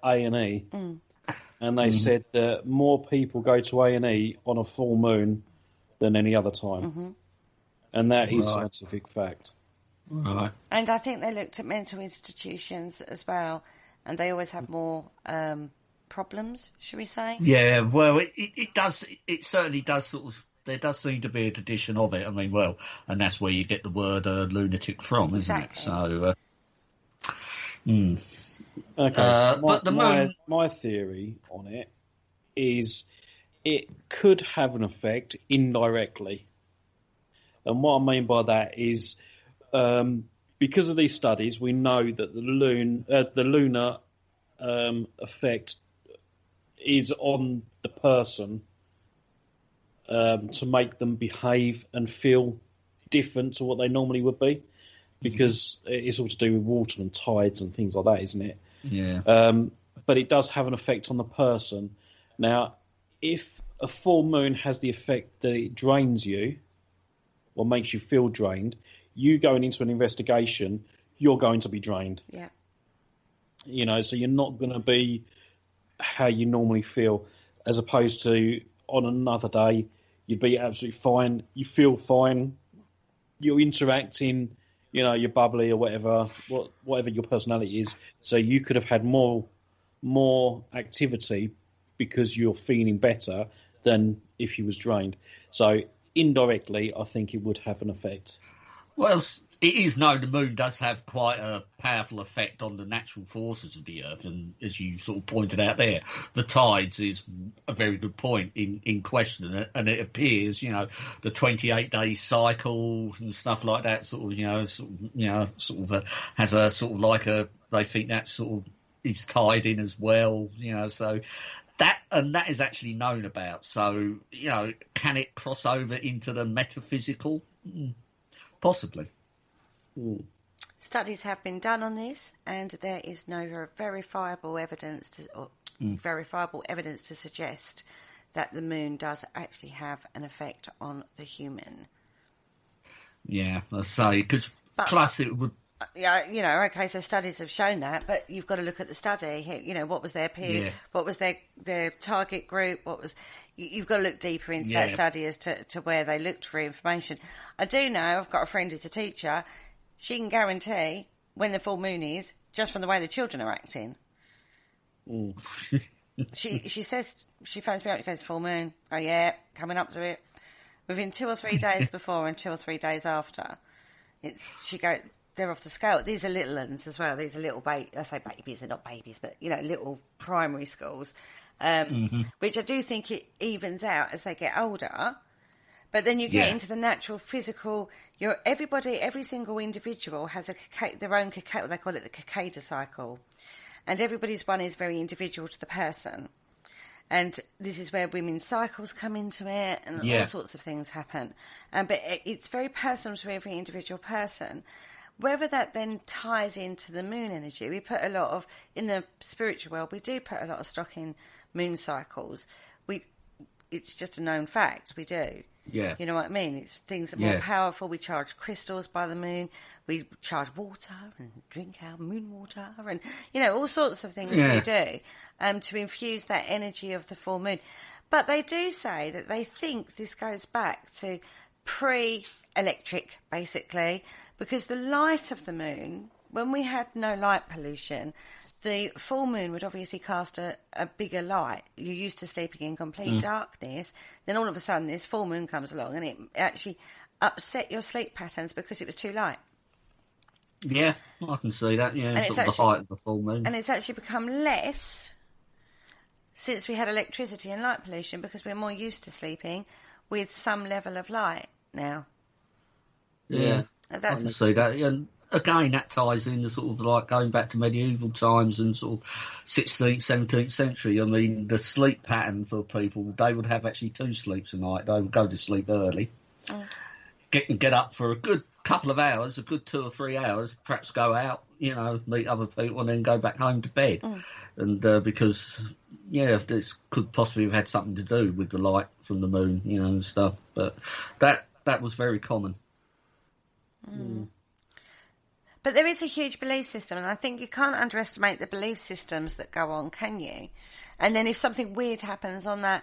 A&E, and they said that more people go to A&E on a full moon than any other time. And that is scientific fact. Right. And I think they looked at mental institutions as well, and they always have more problems, should we say? Yeah, well, it does. It certainly does sort of. There does seem to be a tradition of it. I mean, and that's where you get the word lunatic from, isn't it? So. Okay. So but the moon... my theory on it is it could have an effect indirectly. And what I mean by that is, because of these studies, we know that the lunar effect is on the person to make them behave and feel different to what they normally would be, because it's all to do with water and tides and things like that, isn't it? Yeah. But it does have an effect on the person. Now, if a full moon has the effect that it drains you or makes you feel drained, you going into an investigation, you're going to be drained. Yeah. So you're not going to be how you normally feel, as opposed to on another day, you'd be absolutely fine. You feel fine. You're interacting, you're bubbly or whatever your personality is. So you could have had more activity because you're feeling better than if you was drained. So indirectly, I think it would have an effect. Well, it is known the moon does have quite a powerful effect on the natural forces of the Earth, and as you sort of pointed out there, the tides is a very good point in question, and it appears, the 28-day cycle and stuff like that has a sort of like they think that sort of is tied in as well, so that is actually known about. So, can it cross over into the metaphysical? Possibly. Studies have been done on this, and there is no verifiable evidence to suggest that the moon does actually have an effect on the human. Yeah, I say, because plus it would. Yeah, okay, so studies have shown that, but you've got to look at the study. What was their peer? Yeah. What was their target group? You've got to look deeper into that study as to where they looked for information. I do know, I've got a friend who's a teacher, she can guarantee when the full moon is, just from the way the children are acting. She says, she phones me up, she goes, full moon, oh yeah, coming up to it. Within 2 or 3 days before and 2 or 3 days after, they're off the scale. These are little ones as well. These are little I say babies, they're not babies, but, little primary schools, which I do think it evens out as they get older. But then you get into the natural physical. Every single individual has their own cicada. They call it the cicada cycle, and everybody's one is very individual to the person. And this is where women's cycles come into it, and all sorts of things happen. But it's very personal to every individual person. Whether that then ties into the moon energy, we put a lot of, in the spiritual world, we do put a lot of stock in moon cycles. It's just a known fact, we do. Yeah. You know what I mean? It's things that are more powerful. We charge crystals by the moon. We charge water and drink our moon water and, all sorts of things we do to infuse that energy of the full moon. But they do say that they think this goes back to pre-electric, basically, because the light of the moon, when we had no light pollution, the full moon would obviously cast a bigger light. You're used to sleeping in complete darkness. Then all of a sudden this full moon comes along and it actually upset your sleep patterns because it was too light. Yeah, I can see that. Yeah, and sort of the height of the full moon. And it's actually become less since we had electricity and light pollution because we're more used to sleeping with some level of light now. Yeah, I can see that. And again, that ties in the sort of like going back to medieval times and sort of 16th, 17th century. I mean, the sleep pattern for people, they would have actually 2 sleeps a night. They would go to sleep early, get up for a good couple of hours, a good 2 or 3 hours, perhaps go out, meet other people and then go back home to bed. And because, this could possibly have had something to do with the light from the moon, and stuff. But that was very common. But there is a huge belief system, and I think you can't underestimate the belief systems that go on, can you? And then if something weird happens on that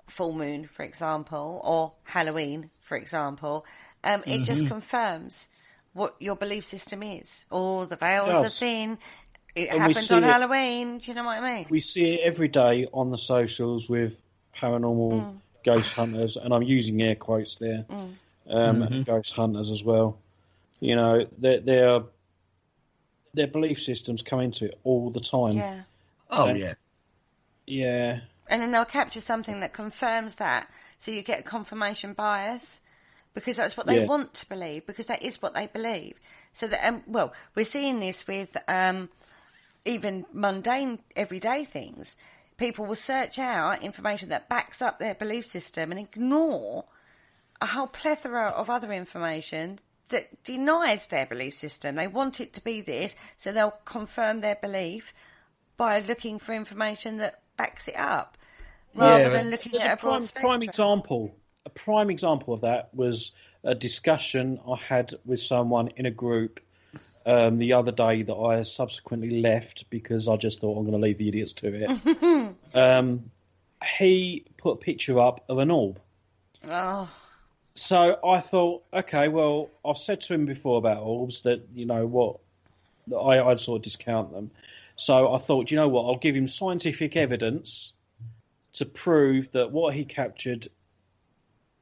full moon, for example, or Halloween, for example, it just confirms what your belief system is. Or the veils are thin. It happened on Halloween. Do you know what I mean? We see it every day on the socials with paranormal ghost hunters, and I'm using air quotes there, ghost hunters as well. Their belief systems come into it all the time. Yeah. Yeah. And then they'll capture something that confirms that. So you get a confirmation bias because that's what they want to believe, because that is what they believe. So that, we're seeing this with even mundane, everyday things. People will search out information that backs up their belief system and ignore a whole plethora of other information that denies their belief system. They want it to be this, so they'll confirm their belief by looking for information that backs it up, rather than looking at a broad spectrum. A prime example of that was a discussion I had with someone in a group the other day that I subsequently left because I just thought I'm going to leave the idiots to it. He put a picture up of an orb. Oh. So I thought, okay, well, I've said to him before about orbs that, you know what, I'd sort of discount them. So I thought, you know what, I'll give him scientific evidence to prove that what he captured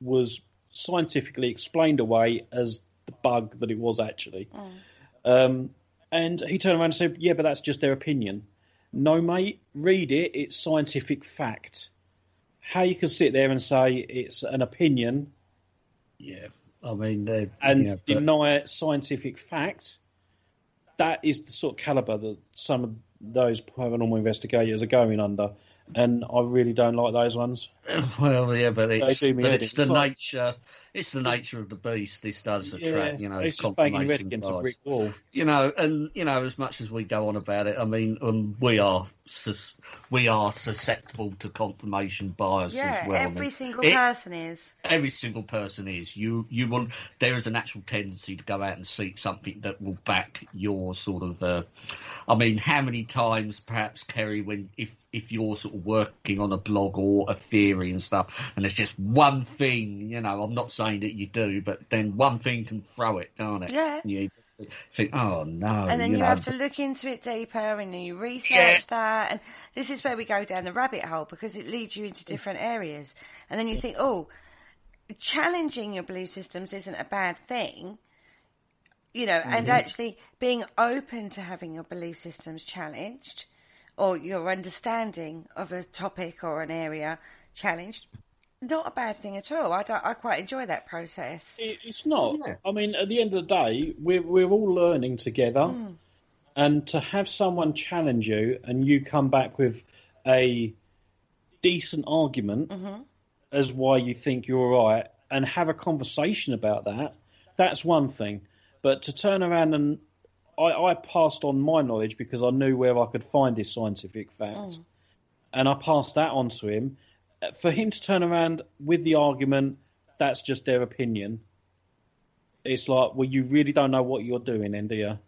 was scientifically explained away as the bug that it was actually. And he turned around and said, yeah, but that's just their opinion. No, mate, read it. It's scientific fact. How you can sit there and say it's an opinion... Yeah, I mean... deny scientific fact, that is the sort of calibre that some of those paranormal investigators are going under. And I really don't like those ones. Well, yeah, but it's the like, nature... It's the nature of the beast. This does attract, it's confirmation against a brick wall. As much as we go on about it, I mean, we are susceptible to confirmation bias as well. Every single person is. Every single person is. You will. There is a natural tendency to go out and seek something that will back your sort of. How many times, perhaps, Kerry, if you're sort of working on a blog or a theory and stuff, and there's just one thing, I'm not saying that you do, but then one thing can throw it, can't it? Yeah. You think, oh no. And then you have to look into it deeper, and then you research that, and this is where we go down the rabbit hole, because it leads you into different areas. And then you think, challenging your belief systems isn't a bad thing, and actually being open to having your belief systems challenged, or your understanding of a topic or an area challenged, not a bad thing at all. I quite enjoy that process. It's not. Yeah. I mean, at the end of the day, we're all learning together, and to have someone challenge you and you come back with a decent argument as why you think you're right, and have a conversation about that, that's one thing. But to turn around and I passed on my knowledge because I knew where I could find this scientific fact, and I passed that on to him. For him to turn around with the argument, that's just their opinion. It's like, well, you really don't know what you're doing, then, do you?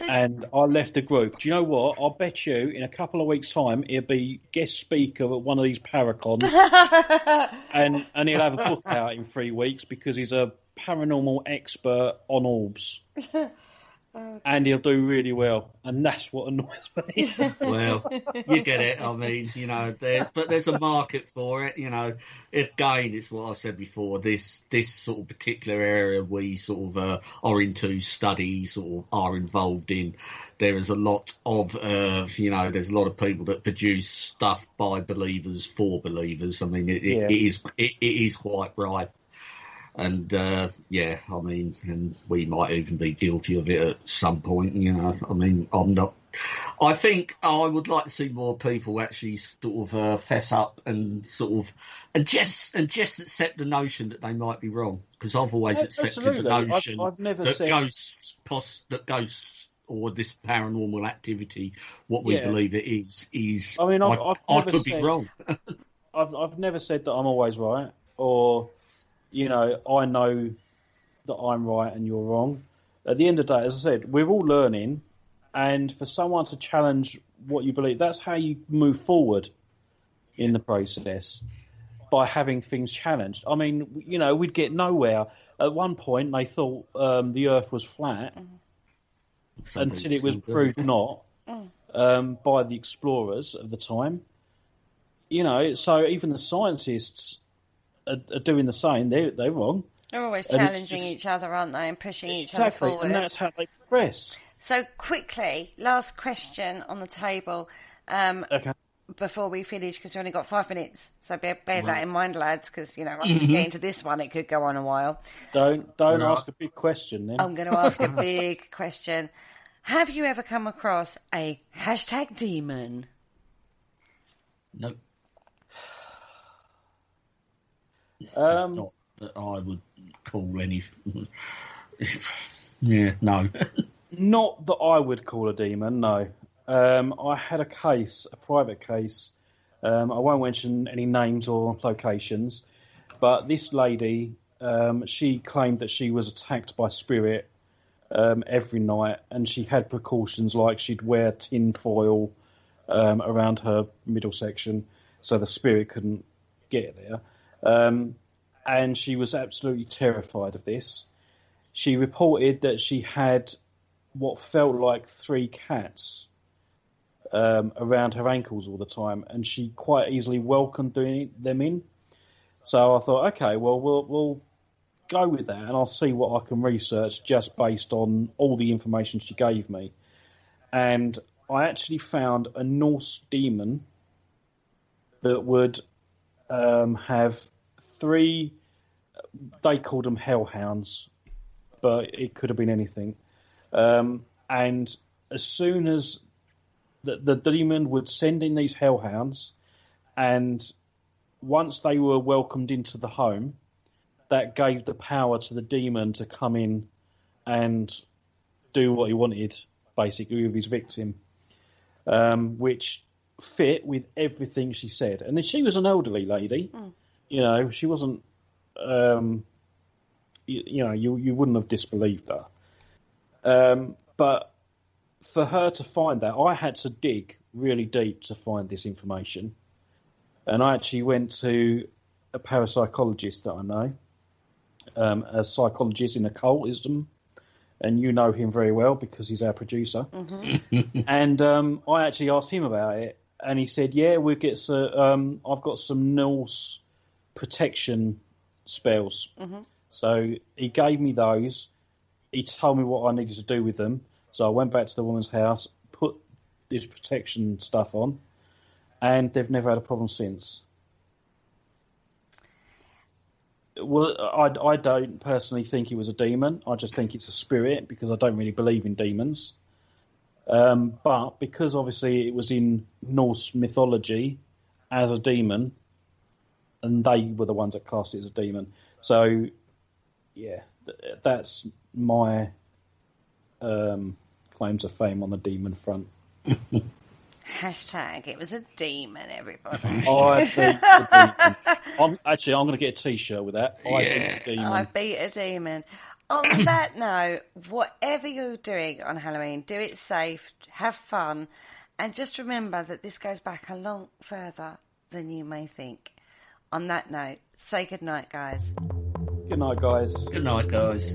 And I left the group. Do you know what? I'll bet you in a couple of weeks' time he'll be guest speaker at one of these paracons, and he'll have a book out in 3 weeks because he's a paranormal expert on orbs. And he'll do really well, and that's what annoys me. Well, you get it. I mean, but there's a market for it. Again, it's what I said before. This sort of particular area we sort of are into, study, sort of are involved in. There is a lot of, there's a lot of people that produce stuff by believers for believers. I mean, it is quite right. And, and we might even be guilty of it at some point, I think I would like to see more people actually sort of fess up and sort of, and just accept the notion that they might be wrong. Because I've always accepted the notion that ghosts or this paranormal activity, what we believe it is, I could be wrong. I've never said that I'm always right, or... I know that I'm right and you're wrong. At the end of the day, as I said, we're all learning, and for someone to challenge what you believe, that's how you move forward in the process, by having things challenged. I mean, we'd get nowhere. At one point, they thought the Earth was flat until it was proved not by the explorers of the time. So even the scientists are doing the same. They're wrong. They're always challenging each other, aren't they, and pushing each other forward. And that's how they progress. So quickly, last question on the table. Okay. before we finish, because we've only got 5 minutes. So bear that in mind, lads, because, you know, I can get into this one. It could go on a while. Don't ask a big question then. I'm going to ask a big question. Have you ever come across a hashtag demon? No. Not that I would call any... yeah, no. Not that I would call a demon, no. I had a private case. I won't mention any names or locations, but this lady, she claimed that she was attacked by spirit every night, and she had precautions like she'd wear tin foil around her middle section so the spirit couldn't get there. And she was absolutely terrified of this. She reported that she had what felt like 3 cats around her ankles all the time, and she quite easily welcomed them in. So I thought, okay, well, we'll go with that, and I'll see what I can research just based on all the information she gave me. And I actually found a Norse demon that would have 3, they called them hellhounds, but it could have been anything. And as soon as the demon would send in these hellhounds, and once they were welcomed into the home, that gave the power to the demon to come in and do what he wanted, basically, with his victim, which fit with everything she said. And then she was an elderly lady. You know, she wasn't, you wouldn't have disbelieved her. But for her to find that, I had to dig really deep to find this information. And I actually went to a parapsychologist that I know, a psychologist in occultism, and you know him very well because he's our producer. And I actually asked him about it, and he said, yeah, we'll get I've got some Norse protection spells. So he gave me those. He told me what I needed to do with them. So I went back to the woman's house, put this protection stuff on, and they've never had a problem since. Well, I don't personally think it was a demon. I just think it's a spirit because I don't really believe in demons. But because obviously it was in Norse mythology as a demon, and they were the ones that cast it as a demon. So, yeah, that's my claims of fame on the demon front. Hashtag, it was a demon, everybody. I beat a demon. I'm going to get a T-shirt with that. I beat a demon. I beat a demon. On that note, whatever you're doing on Halloween, do it safe, have fun, and just remember that this goes back a lot further than you may think. On that note, say good night, guys. Good night, guys. Good night, guys.